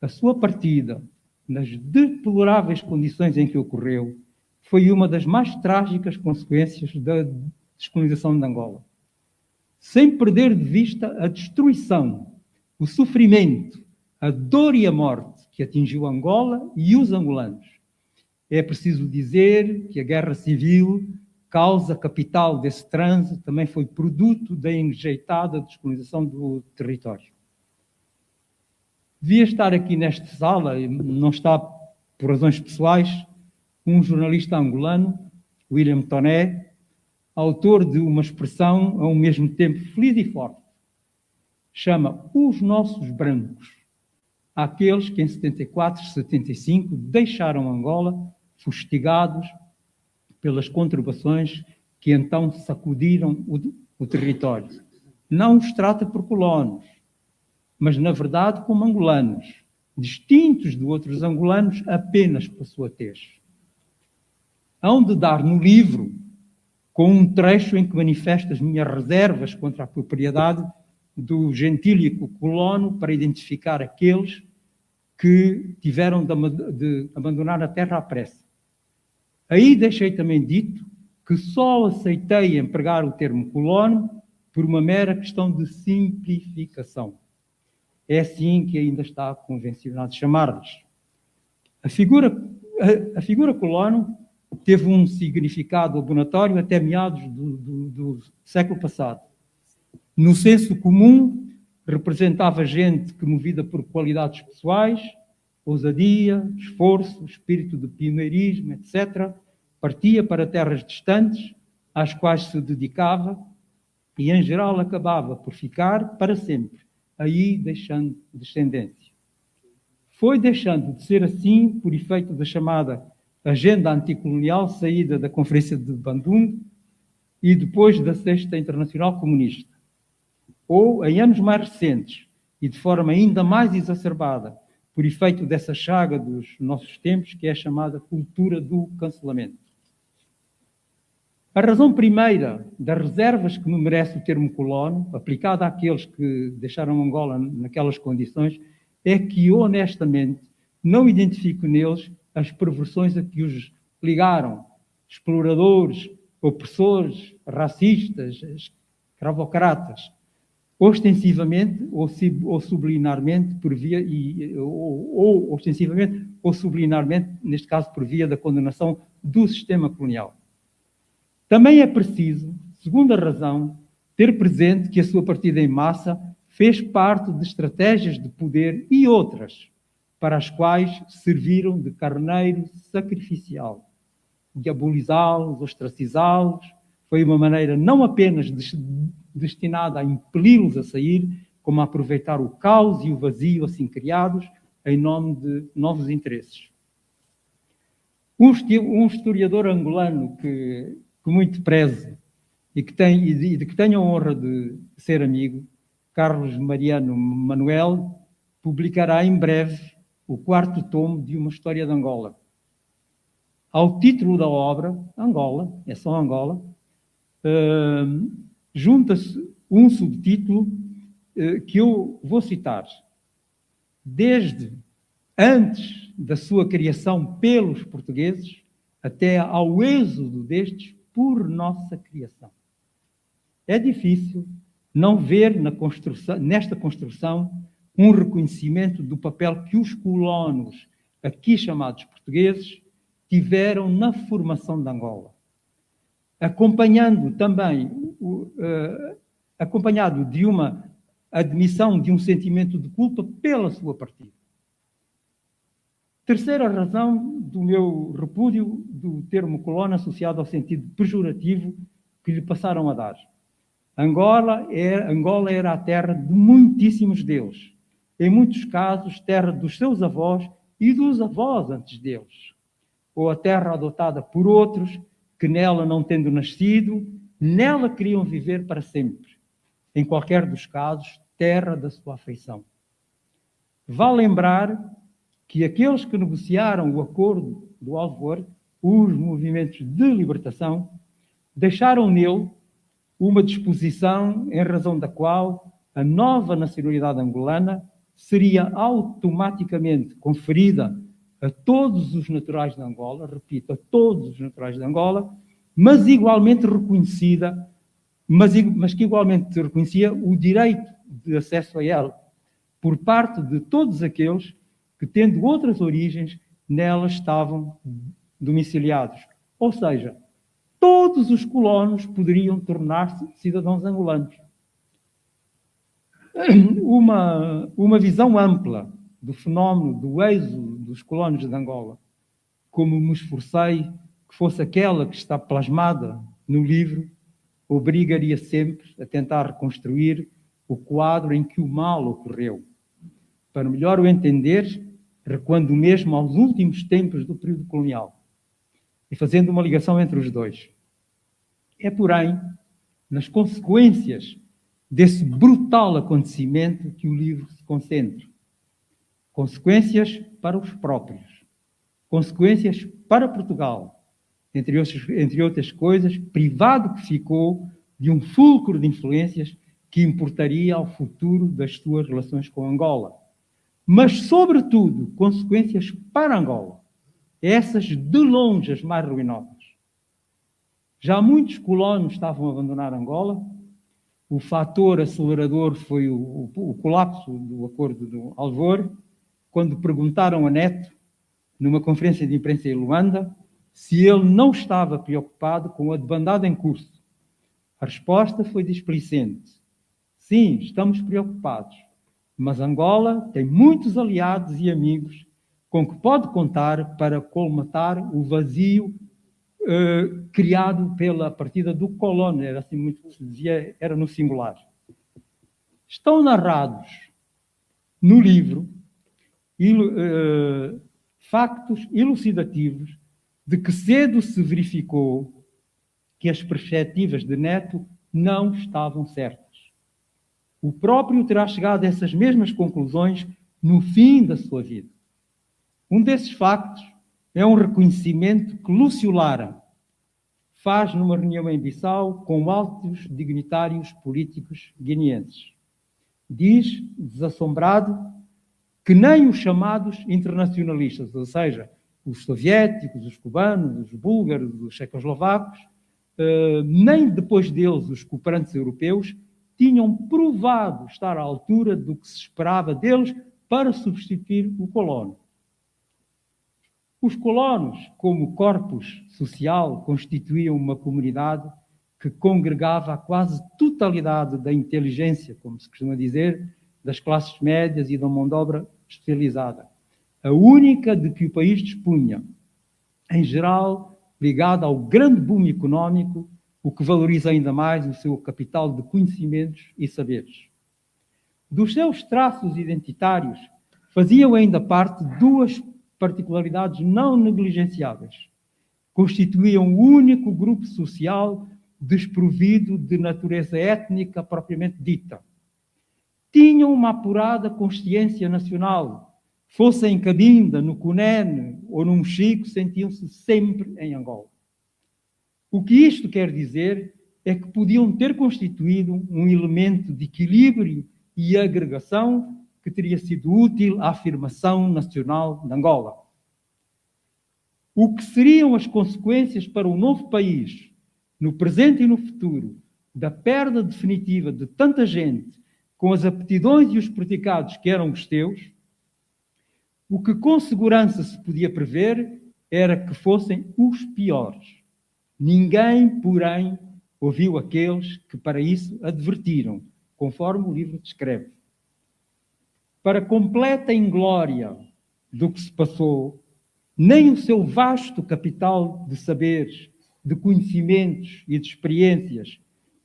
A sua partida, nas deploráveis condições em que ocorreu, foi uma das mais trágicas consequências da descolonização de Angola. Sem perder de vista a destruição, o sofrimento, a dor e a morte que atingiu Angola e os angolanos. É preciso dizer que a guerra civil, causa capital desse trânsito, também foi produto da enjeitada descolonização do território. Devia estar aqui nesta sala, e não está por razões pessoais, um jornalista angolano, William Toné, autor de uma expressão ao mesmo tempo feliz e forte. Chama os nossos brancos, aqueles que em 74, 75 deixaram Angola fustigados pelas conturbações que então sacudiram o território. Não os trata por colonos, mas na verdade como angolanos, distintos de outros angolanos apenas pela sua tez. Hão de dar no livro, com um trecho em que manifesto as minhas reservas contra a propriedade do gentílico colono para identificar aqueles que tiveram de abandonar a terra à pressa. Aí deixei também dito que só aceitei empregar o termo colono por uma mera questão de simplificação. É assim que ainda está convencionado chamar-lhes. A figura colono teve um significado abonatório até meados do século passado. No senso comum, representava gente que, movida por qualidades pessoais, ousadia, esforço, espírito de pioneirismo, etc., partia para terras distantes, às quais se dedicava e, em geral, acabava por ficar para sempre, aí deixando descendência. Foi deixando de ser assim por efeito da chamada Agenda Anticolonial, saída da Conferência de Bandung e depois da Sexta Internacional Comunista. Ou, em anos mais recentes, e de forma ainda mais exacerbada, por efeito dessa chaga dos nossos tempos, que é a chamada cultura do cancelamento. A razão primeira das reservas que me merece o termo colono, aplicada àqueles que deixaram Angola naquelas condições, é que, honestamente, não identifico neles as perversões a que os ligaram, exploradores, opressores, racistas, escravocratas, ostensivamente ou subliminarmente por via ostensivamente ou subliminarmente, neste caso por via da condenação do sistema colonial. Também é preciso, segunda razão, ter presente que a sua partida em massa fez parte de estratégias de poder e outras, para as quais serviram de carneiro sacrificial. Diabolizá-los, ostracizá-los, foi uma maneira não apenas destinada a impeli-los a sair, como a aproveitar o caos e o vazio assim criados em nome de novos interesses. Um historiador angolano que muito prezo e de que tenho a honra de ser amigo, Carlos Mariano Manuel, publicará em breve o 4º tomo de uma história de Angola. Ao título da obra, Angola, é só Angola, junta-se um subtítulo que eu vou citar. Desde antes da sua criação pelos portugueses até ao êxodo destes por nossa criação. É difícil não ver nesta construção um reconhecimento do papel que os colonos, aqui chamados portugueses, tiveram na formação de Angola. Acompanhado de uma admissão de um sentimento de culpa pela sua partida. Terceira razão do meu repúdio do termo colono associado ao sentido pejorativo que lhe passaram a dar. Angola era a terra de muitíssimos deuses, em muitos casos terra dos seus avós e dos avós antes deles, ou a terra adotada por outros que nela não tendo nascido, nela queriam viver para sempre, em qualquer dos casos, terra da sua afeição. Vale lembrar que aqueles que negociaram o acordo do Alvor, os movimentos de libertação, deixaram nele uma disposição em razão da qual a nova nacionalidade angolana seria automaticamente conferida a todos os naturais de Angola, repito, a todos os naturais de Angola, mas igualmente reconhecida, mas que igualmente reconhecia o direito de acesso a ela, por parte de todos aqueles que, tendo outras origens, nelas estavam domiciliados. Ou seja, todos os colonos poderiam tornar-se cidadãos angolanos. Uma visão ampla do fenómeno do êxodo dos colonos de Angola, como me esforcei que fosse aquela que está plasmada no livro, obrigaria sempre a tentar reconstruir o quadro em que o mal ocorreu. Para melhor o entender, recuando mesmo aos últimos tempos do período colonial e fazendo uma ligação entre os dois. É, porém, nas consequências desse brutal acontecimento que o livro se concentra. Consequências para os próprios, consequências para Portugal, entre outras coisas, privado que ficou de um fulcro de influências que importaria ao futuro das suas relações com Angola. Mas, sobretudo, consequências para Angola, essas de longe as mais ruinosas. Já muitos colonos estavam a abandonar Angola. O fator acelerador foi o colapso do Acordo do Alvor, quando perguntaram a Neto, numa conferência de imprensa em Luanda, se ele não estava preocupado com a debandada em curso. A resposta foi displicente. Sim, estamos preocupados, mas Angola tem muitos aliados e amigos com que pode contar para colmatar o vazio criado pela partida do colono, era assim muito que se dizia, era no singular. Estão narrados no livro factos elucidativos de que cedo se verificou que as perspectivas de Neto não estavam certas. O próprio terá chegado a essas mesmas conclusões no fim da sua vida. Um desses factos é um reconhecimento que Lúcio Lara faz numa reunião em Bissau com altos dignitários políticos guineenses. Diz, desassombrado, que nem os chamados internacionalistas, ou seja, os soviéticos, os cubanos, os búlgaros, os checoslovacos, nem depois deles os cooperantes europeus, tinham provado estar à altura do que se esperava deles para substituir o colono. Os colonos, como corpus social, constituíam uma comunidade que congregava a quase totalidade da inteligência, como se costuma dizer, das classes médias e da mão de obra especializada. A única de que o país dispunha, em geral, ligada ao grande boom económico, o que valoriza ainda mais o seu capital de conhecimentos e saberes. Dos seus traços identitários, faziam ainda parte duas particularidades não negligenciáveis. Constituíam o único grupo social desprovido de natureza étnica propriamente dita. Tinham uma apurada consciência nacional. Fossem em Cabinda, no Cunene ou no Mexico, sentiam-se sempre em Angola. O que isto quer dizer é que podiam ter constituído um elemento de equilíbrio e agregação que teria sido útil à afirmação nacional de Angola. O que seriam as consequências para o novo país, no presente e no futuro, da perda definitiva de tanta gente com as aptidões e os predicados que eram os teus, o que com segurança se podia prever era que fossem os piores. Ninguém, porém, ouviu aqueles que para isso advertiram, conforme o livro descreve. Para completa inglória do que se passou, nem o seu vasto capital de saberes, de conhecimentos e de experiências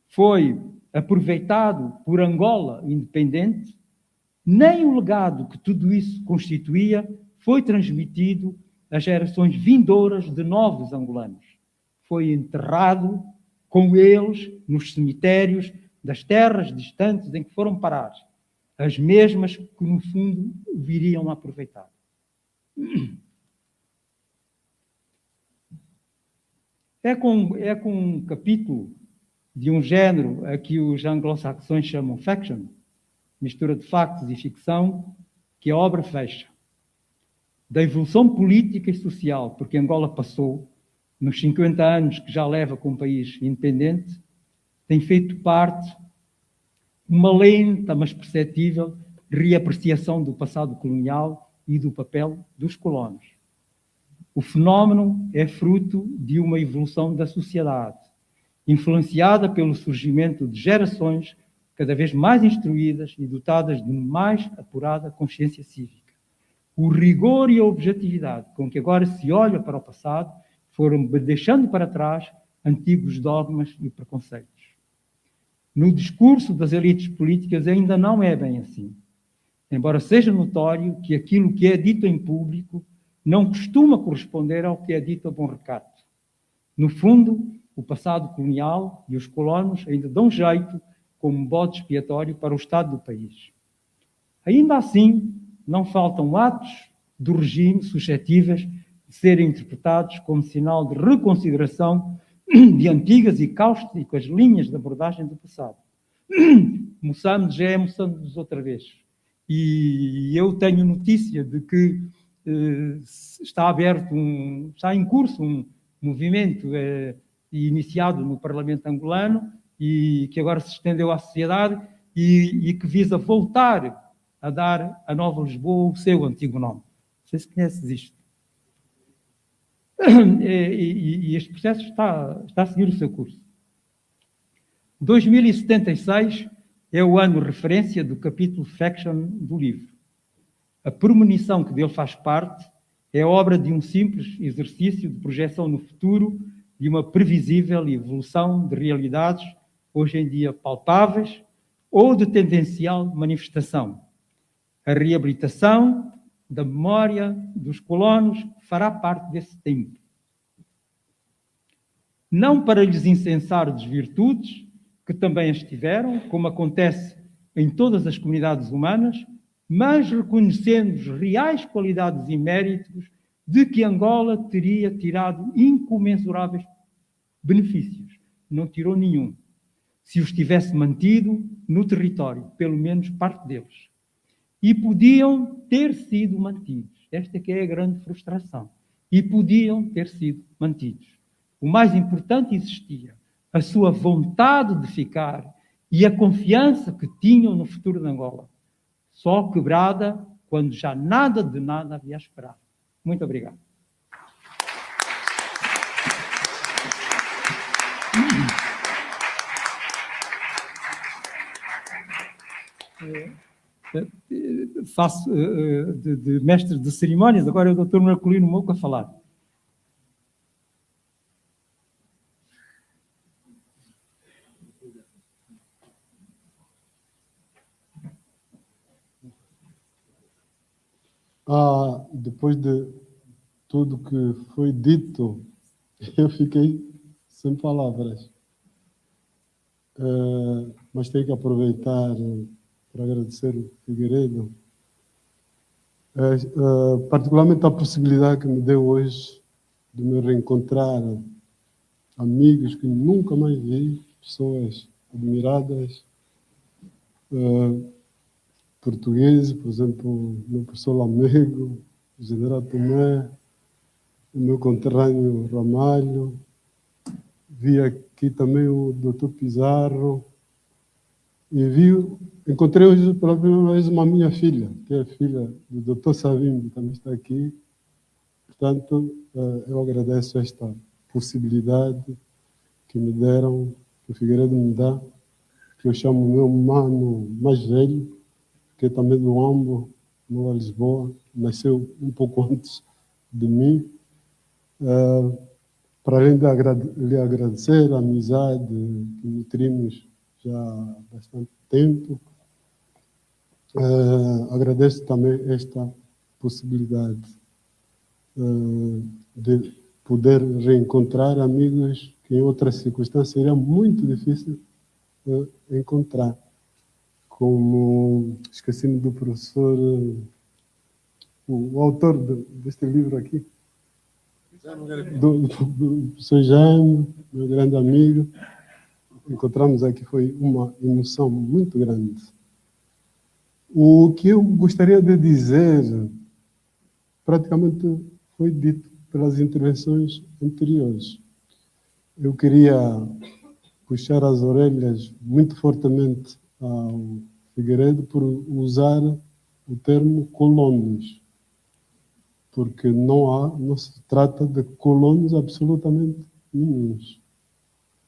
foi aproveitado por Angola independente, nem o legado que tudo isso constituía foi transmitido às gerações vindouras de novos angolanos. Foi enterrado com eles nos cemitérios das terras distantes em que foram parar, as mesmas que, no fundo, viriam a aproveitar. É com um capítulo de um género a que os anglo-saxões chamam fiction, mistura de factos e ficção, que a obra fecha. Da evolução política e social, porque Angola passou, nos 50 anos que já leva como país independente, tem feito parte uma lenta, mas perceptível, reapreciação do passado colonial e do papel dos colonos. O fenómeno é fruto de uma evolução da sociedade, influenciada pelo surgimento de gerações cada vez mais instruídas e dotadas de mais apurada consciência cívica. O rigor e a objetividade com que agora se olha para o passado foram deixando para trás antigos dogmas e preconceitos. No discurso das elites políticas ainda não é bem assim. Embora seja notório que aquilo que é dito em público não costuma corresponder ao que é dito a bom recato. No fundo, o passado colonial e os colonos ainda dão jeito como bode expiatório para o estado do país. Ainda assim, não faltam atos do regime suscetíveis de serem interpretados como sinal de reconsideração de antigas e cáusticas linhas de abordagem do passado. Moçambique já é Moçambique outra vez. E eu tenho notícia de que está aberto, está em curso um movimento iniciado no Parlamento angolano e que agora se estendeu à sociedade e que visa voltar a dar a Nova Lisboa o seu antigo nome. Não sei se conheces isto. E este processo está a seguir o seu curso. 2076 é o ano de referência do capítulo Faction do livro. A premonição que dele faz parte é obra de um simples exercício de projeção no futuro de uma previsível evolução de realidades hoje em dia palpáveis ou de tendencial manifestação. A reabilitação da memória dos colonos fará parte desse tempo. Não para lhes incensar desvirtudes, que também as tiveram, como acontece em todas as comunidades humanas, mas reconhecendo as reais qualidades e méritos de que Angola teria tirado incomensuráveis benefícios. Não tirou nenhum. Se os tivesse mantido no território, pelo menos parte deles. E podiam ter sido mantidos. Esta que é a grande frustração. E podiam ter sido mantidos. O mais importante existia a sua vontade de ficar e a confiança que tinham no futuro de Angola. Só quebrada quando já nada de nada havia esperado. Muito obrigado. Faço de mestre de cerimónias, agora é o Dr. Marcolino Moco a falar. Depois de tudo que foi dito, eu fiquei sem palavras. Mas tenho que aproveitar para agradecer o Figueiredo, particularmente a possibilidade que me deu hoje de me reencontrar amigos que nunca mais vi, pessoas admiradas, portugueses, por exemplo, o meu professor Lamego, o general Tomé, o meu conterrâneo Ramalho, vi aqui também o Dr. Pizarro, e encontrei hoje pela primeira vez uma minha filha, que é filha do Dr. Savimbi, que também está aqui. Portanto, eu agradeço esta possibilidade que me deram, que o Figueiredo me dá, que eu chamo o meu mano mais velho, que é também do Ambo, Nova Lisboa, nasceu um pouco antes de mim. Para além de lhe agradecer a amizade que nutrimos já há bastante tempo, agradeço também esta possibilidade de poder reencontrar amigos que em outras circunstâncias seria muito difícil encontrar. Como esqueci-me do professor, o autor deste livro aqui, do professor Jaime, meu grande amigo. Encontramos aqui, foi uma emoção muito grande. O que eu gostaria de dizer, praticamente foi dito pelas intervenções anteriores. Eu queria puxar as orelhas muito fortemente ao Figueiredo por usar o termo colonos, porque não se trata de colonos absolutamente nenhuns.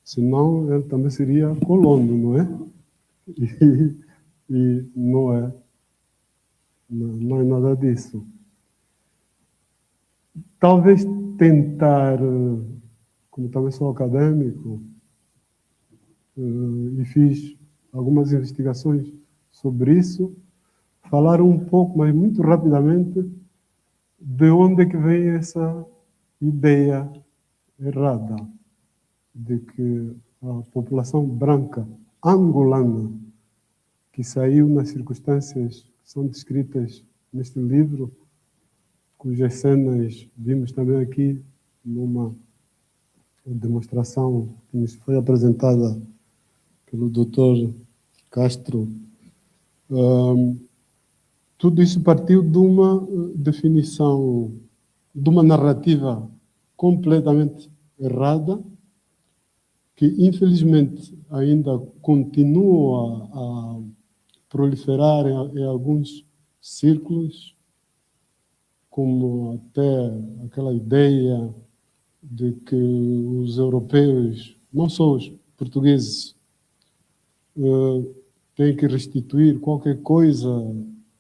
Senão ele também seria colono, não é? E não é. Não é nada disso. Talvez tentar, como também sou acadêmico, e fiz algumas investigações sobre isso, falar um pouco, mas muito rapidamente, de onde é que vem essa ideia errada de que a população branca angolana, que saiu nas circunstâncias que são descritas neste livro, cujas cenas vimos também aqui numa demonstração que nos foi apresentada pelo Dr. Castro, tudo isso partiu de uma definição, de uma narrativa completamente errada, que infelizmente ainda continua a proliferar em alguns círculos, como até aquela ideia de que os europeus, não só os portugueses, têm que restituir qualquer coisa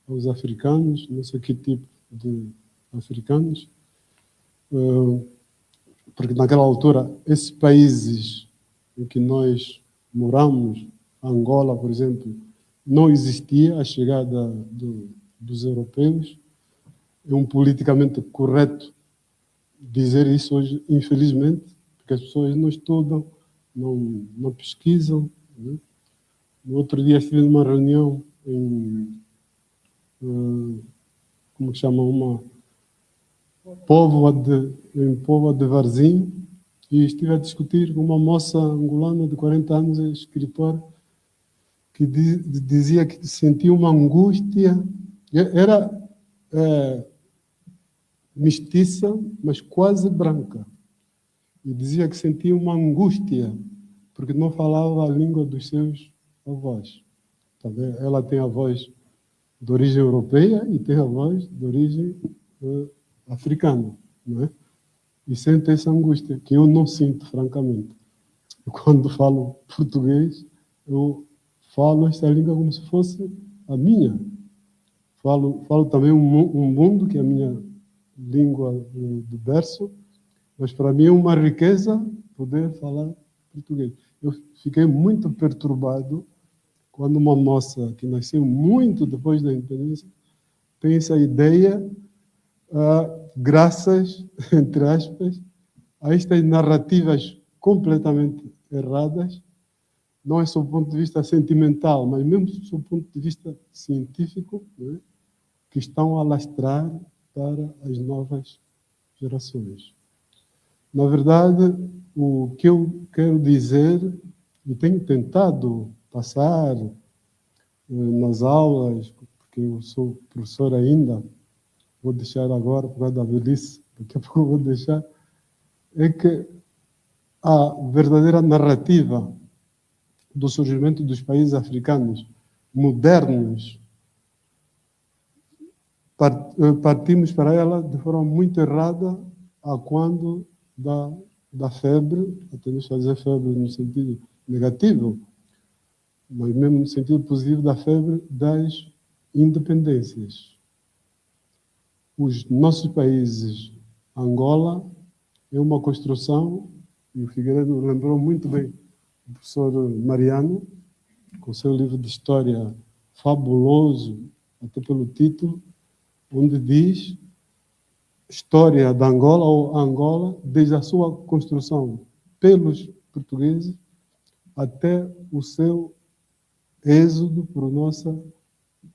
aos africanos, não sei que tipo de africanos, porque naquela altura esses países em que nós moramos, Angola, por exemplo, não existia a chegada dos europeus. É um politicamente correto dizer isso hoje, infelizmente, porque as pessoas não estudam, não pesquisam. Né? No outro dia estive numa reunião em, como que chama, em Póvoa de Varzim, e estive a discutir com uma moça angolana de 40 anos, escritora, que dizia que sentia uma angústia, era mestiça, mas quase branca, e dizia que sentia uma angústia, porque não falava a língua dos seus avós. Tá vendo? Ela tem a voz de origem europeia e tem a voz de origem africana, não é? E sente essa angústia, que eu não sinto, francamente. Quando falo português, eu falo esta língua como se fosse a minha. Falo também um mundo, que é a minha língua de berço, mas para mim é uma riqueza poder falar português. Eu fiquei muito perturbado quando uma moça que nasceu muito depois da independência tem essa ideia, graças, entre aspas, a estas narrativas completamente erradas, não é só do ponto de vista sentimental, mas mesmo do ponto de vista científico, né, que estão a lastrar para as novas gerações. Na verdade, o que eu quero dizer, e tenho tentado passar nas aulas, porque eu sou professor ainda, vou deixar agora por causa da velhice, daqui a pouco eu vou deixar, é que a verdadeira narrativa do surgimento dos países africanos modernos, partimos para ela de forma muito errada a quando da febre, até não estou a dizer febre no sentido negativo, mas mesmo no sentido positivo da febre das independências. Os nossos países, Angola, é uma construção, e o Figueiredo lembrou muito bem, o professor Mariano, com seu livro de história fabuloso, até pelo título, onde diz História da Angola, ou Angola, desde a sua construção pelos portugueses até o seu êxodo por nossa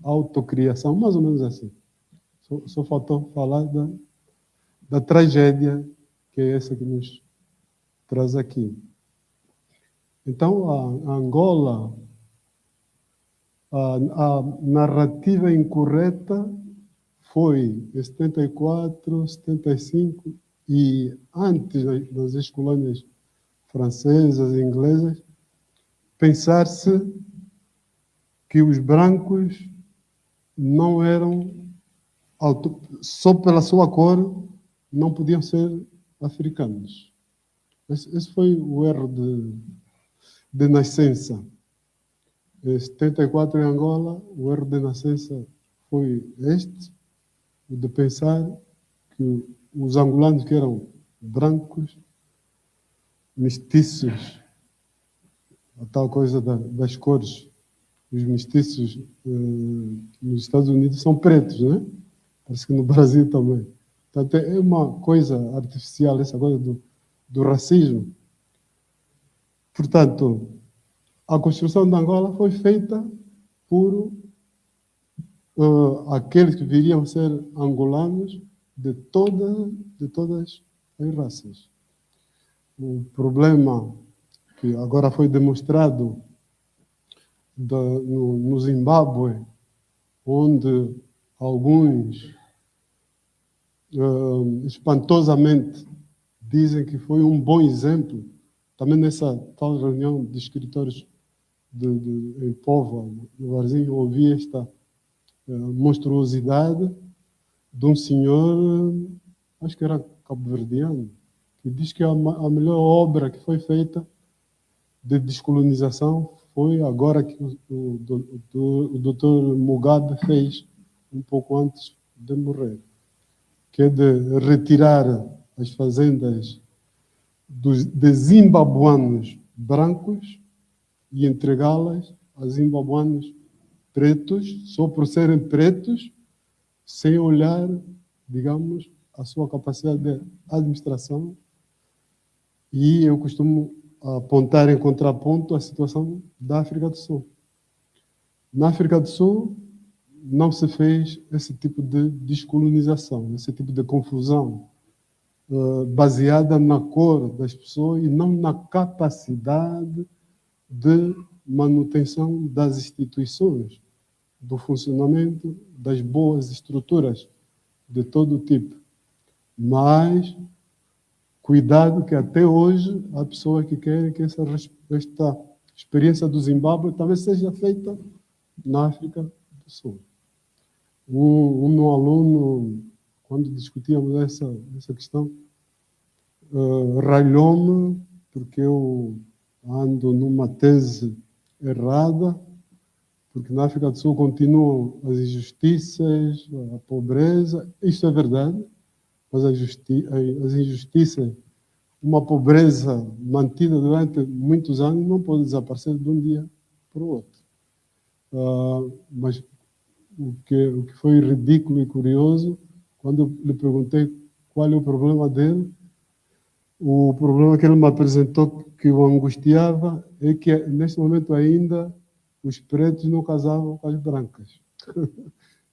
autocriação, mais ou menos assim. Só faltou falar da tragédia, que é essa que nos traz aqui. Então, a Angola, a narrativa incorreta foi em 74, 75 e antes das ex-colônias francesas e inglesas, pensar-se que os brancos não eram, só pela sua cor, não podiam ser africanos. Esse foi o erro de nascença. Em 74, em Angola, o erro de nascença foi este, o de pensar que os angolanos, que eram brancos, mestiços, a tal coisa das cores, os mestiços nos Estados Unidos são pretos, né? Parece que no Brasil também. Portanto, é uma coisa artificial, essa coisa do racismo. Portanto, a construção de Angola foi feita por aqueles que viriam ser angolanos de todas as raças. O problema que agora foi demonstrado no Zimbábue, onde alguns espantosamente dizem que foi um bom exemplo, também nessa tal reunião de escritores em Póvoa, no Varzinho, ouvi esta monstruosidade de um senhor, acho que era cabo-verdiano, que diz que a melhor obra que foi feita de descolonização foi agora que o Dr. Mugabe fez, um pouco antes de morrer, que é de retirar as fazendas de zimbabuanos brancos e entregá-las a zimbabuanos pretos, só por serem pretos, sem olhar, digamos, a sua capacidade de administração. E eu costumo apontar em contraponto a situação da África do Sul. Na África do Sul, não se fez esse tipo de descolonização, esse tipo de confusão baseada na cor das pessoas e não na capacidade de manutenção das instituições, do funcionamento das boas estruturas de todo tipo. Mas cuidado que até hoje há pessoas que querem que esta experiência do Zimbábue também seja feita na África do Sul. Um meu aluno, quando discutíamos essa questão, ralhou-me porque eu ando numa tese errada, porque na África do Sul continuam as injustiças, a pobreza. Isso é verdade, mas as injustiças, uma pobreza mantida durante muitos anos, não pode desaparecer de um dia para o outro. Mas o que foi ridículo e curioso, quando eu lhe perguntei qual é o problema dele, o problema que ele me apresentou que o angustiava é que, neste momento ainda, os pretos não casavam com as brancas.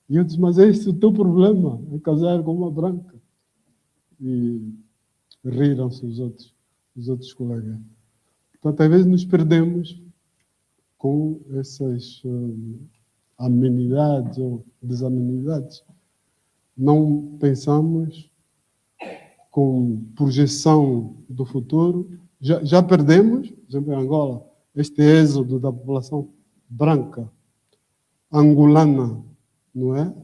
E eu disse, mas esse é o teu problema, é casar com uma branca. E riram-se os outros colegas. Portanto, às vezes nos perdemos com essas amenidades ou desamenidades. Não pensamos com projeção do futuro. Já perdemos, por exemplo, em Angola, este êxodo da população branca, angolana, não é?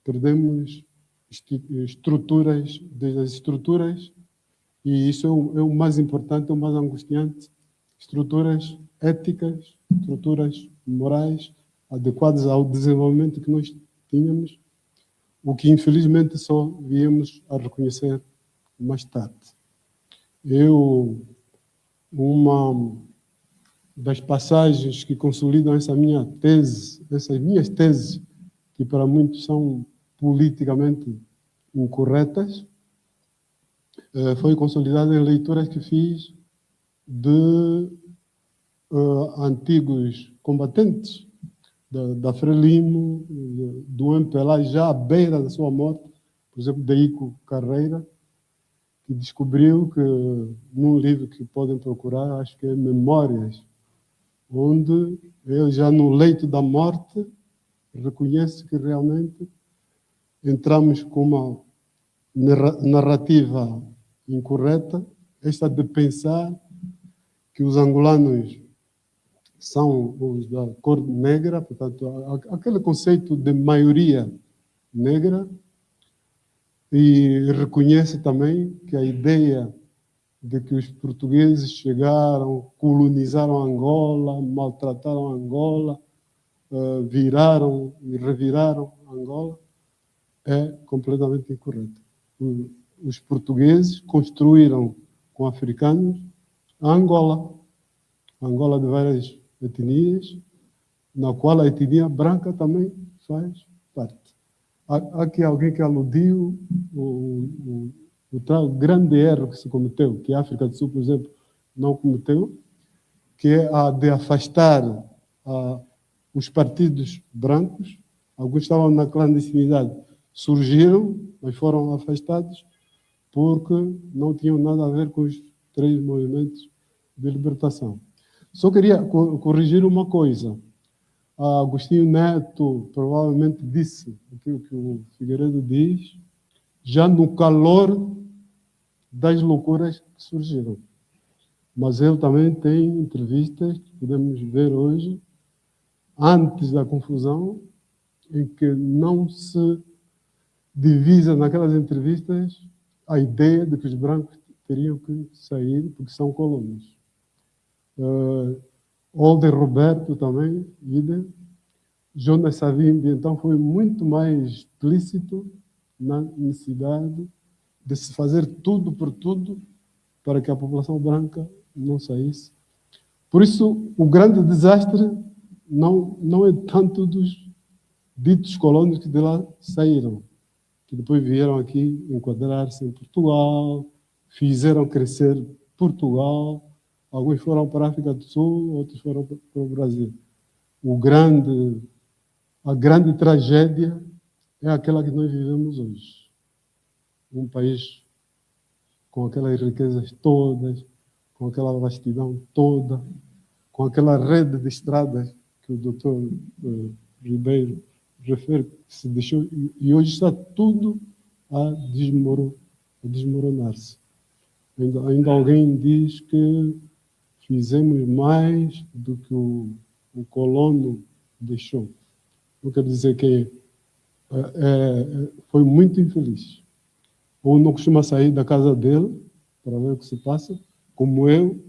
Perdemos estruturas, desde as estruturas, e isso é o mais importante, é o mais angustiante, estruturas éticas, estruturas morais, adequadas ao desenvolvimento que nós tínhamos, o que infelizmente só viemos a reconhecer mais tarde. Uma das passagens que consolidam essa minha tese, essas minhas teses, que para muitos são politicamente incorretas, foi consolidada em leituras que fiz de antigos combatentes da Frelimo, do MPLA, já à beira da sua morte, por exemplo, da Ico Carreira, que descobriu que, num livro que podem procurar, acho que é Memórias, onde ele já no leito da morte reconhece que realmente entramos com uma narrativa incorreta, esta de pensar que os angolanos são os da cor negra, portanto, aquele conceito de maioria negra, e reconhece também que a ideia de que os portugueses chegaram, colonizaram Angola, maltrataram Angola, viraram e reviraram Angola, é completamente incorreto. Os portugueses construíram com africanos a Angola de várias etnias, na qual a etnia branca também faz parte. Há aqui alguém que aludiu o tal grande erro que se cometeu, que a África do Sul, por exemplo, não cometeu, que é a de afastar os partidos brancos. Alguns estavam na clandestinidade, surgiram, mas foram afastados porque não tinham nada a ver com os 3 movimentos de libertação. Só queria corrigir uma coisa. Agostinho Neto provavelmente disse aquilo que o Figueiredo diz, já no calor das loucuras que surgiram. Mas ele também tem entrevistas que podemos ver hoje, antes da confusão, em que não se divisa naquelas entrevistas a ideia de que os brancos teriam que sair porque são colonos. Holder Roberto também, idem. Jonas Savimbi, então, foi muito mais explícito na necessidade de se fazer tudo por tudo para que a população branca não saísse. Por isso, o grande desastre não é tanto dos ditos colonos que de lá saíram, que depois vieram aqui enquadrar-se em Portugal, fizeram crescer Portugal, alguns foram para a África do Sul, outros foram para o Brasil. A grande tragédia é aquela que nós vivemos hoje. Um país com aquelas riquezas todas, com aquela vastidão toda, com aquela rede de estradas que o doutor Ribeiro refere, que se deixou, e hoje está tudo a desmoronar-se. Ainda alguém diz que fizemos mais do que o colono deixou. Não quer dizer que foi muito infeliz. Ou não costuma sair da casa dele para ver o que se passa, como eu,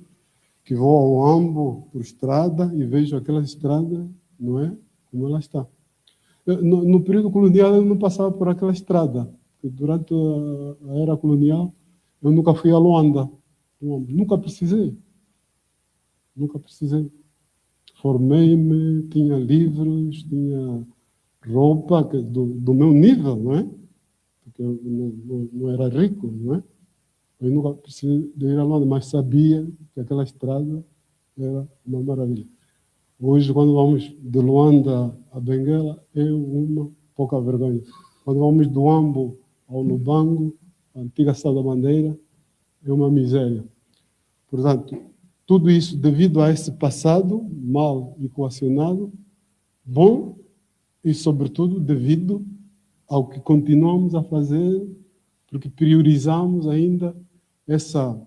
que vou ao Ambo por estrada e vejo aquela estrada, não é? Como ela está. No período colonial eu não passava por aquela estrada. Durante a era colonial eu nunca fui a Luanda. Nunca precisei. Formei-me, tinha livros, tinha roupa do meu nível, não é? Porque eu não era rico, não é? Eu nunca precisei de ir a Luanda, mas sabia que aquela estrada era uma maravilha. Hoje, quando vamos de Luanda a Benguela, é uma pouca vergonha. Quando vamos do Ambo ao Lubango, a antiga Sá da Bandeira, é uma miséria. Portanto, tudo isso devido a esse passado mal equacionado, bom, e, sobretudo, devido ao que continuamos a fazer, porque priorizamos ainda essa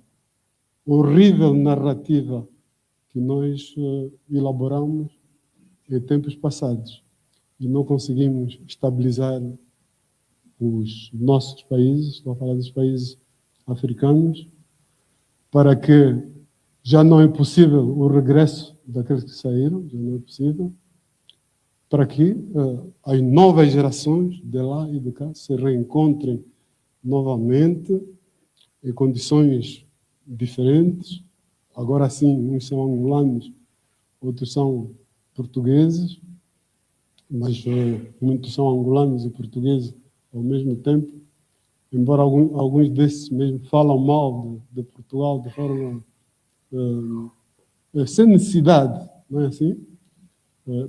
horrível narrativa que nós elaboramos em tempos passados e não conseguimos estabilizar os nossos países, estou a falar dos países africanos, para que já não é possível o regresso daqueles que saíram, já não é possível, para que as novas gerações de lá e de cá se reencontrem novamente em condições diferentes. Agora sim, uns são angolanos, outros são portugueses, mas muitos são angolanos e portugueses ao mesmo tempo, embora alguns desses mesmo falam mal de Portugal de forma sem necessidade, não é assim?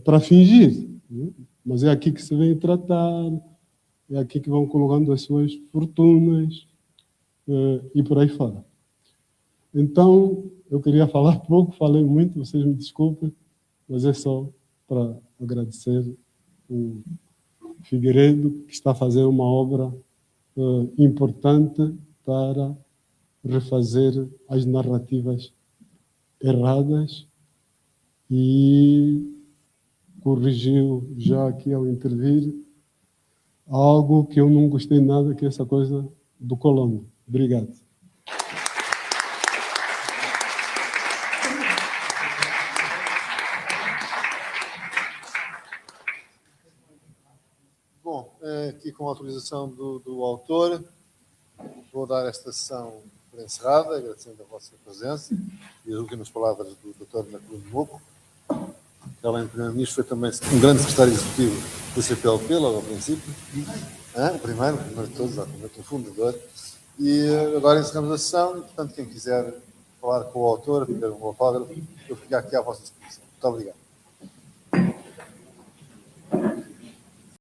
Para fingir, né? Mas é aqui que se vem tratar, é aqui que vão colocando as suas fortunas e por aí fora. Então, eu queria falar pouco, falei muito, vocês me desculpem, mas é só para agradecer o Figueiredo, que está a fazer uma obra importante para refazer as narrativas erradas e corrigiu já aqui ao intervir algo que eu não gostei nada, que é essa coisa do colono. Obrigado. Bom, aqui com a autorização do autor, vou dar esta sessão por encerrada, agradecendo a vossa presença e as últimas palavras do Dr. Naculo Moco. Além do Primeiro-Ministro, foi também um grande secretário executivo do CPLP, logo ao princípio. O primeiro de todos, exatamente, o fundador. E agora encerramos a sessão e, portanto, quem quiser falar com o autor, pedir um autógrafo, eu fico aqui à vossa disposição. Muito obrigado.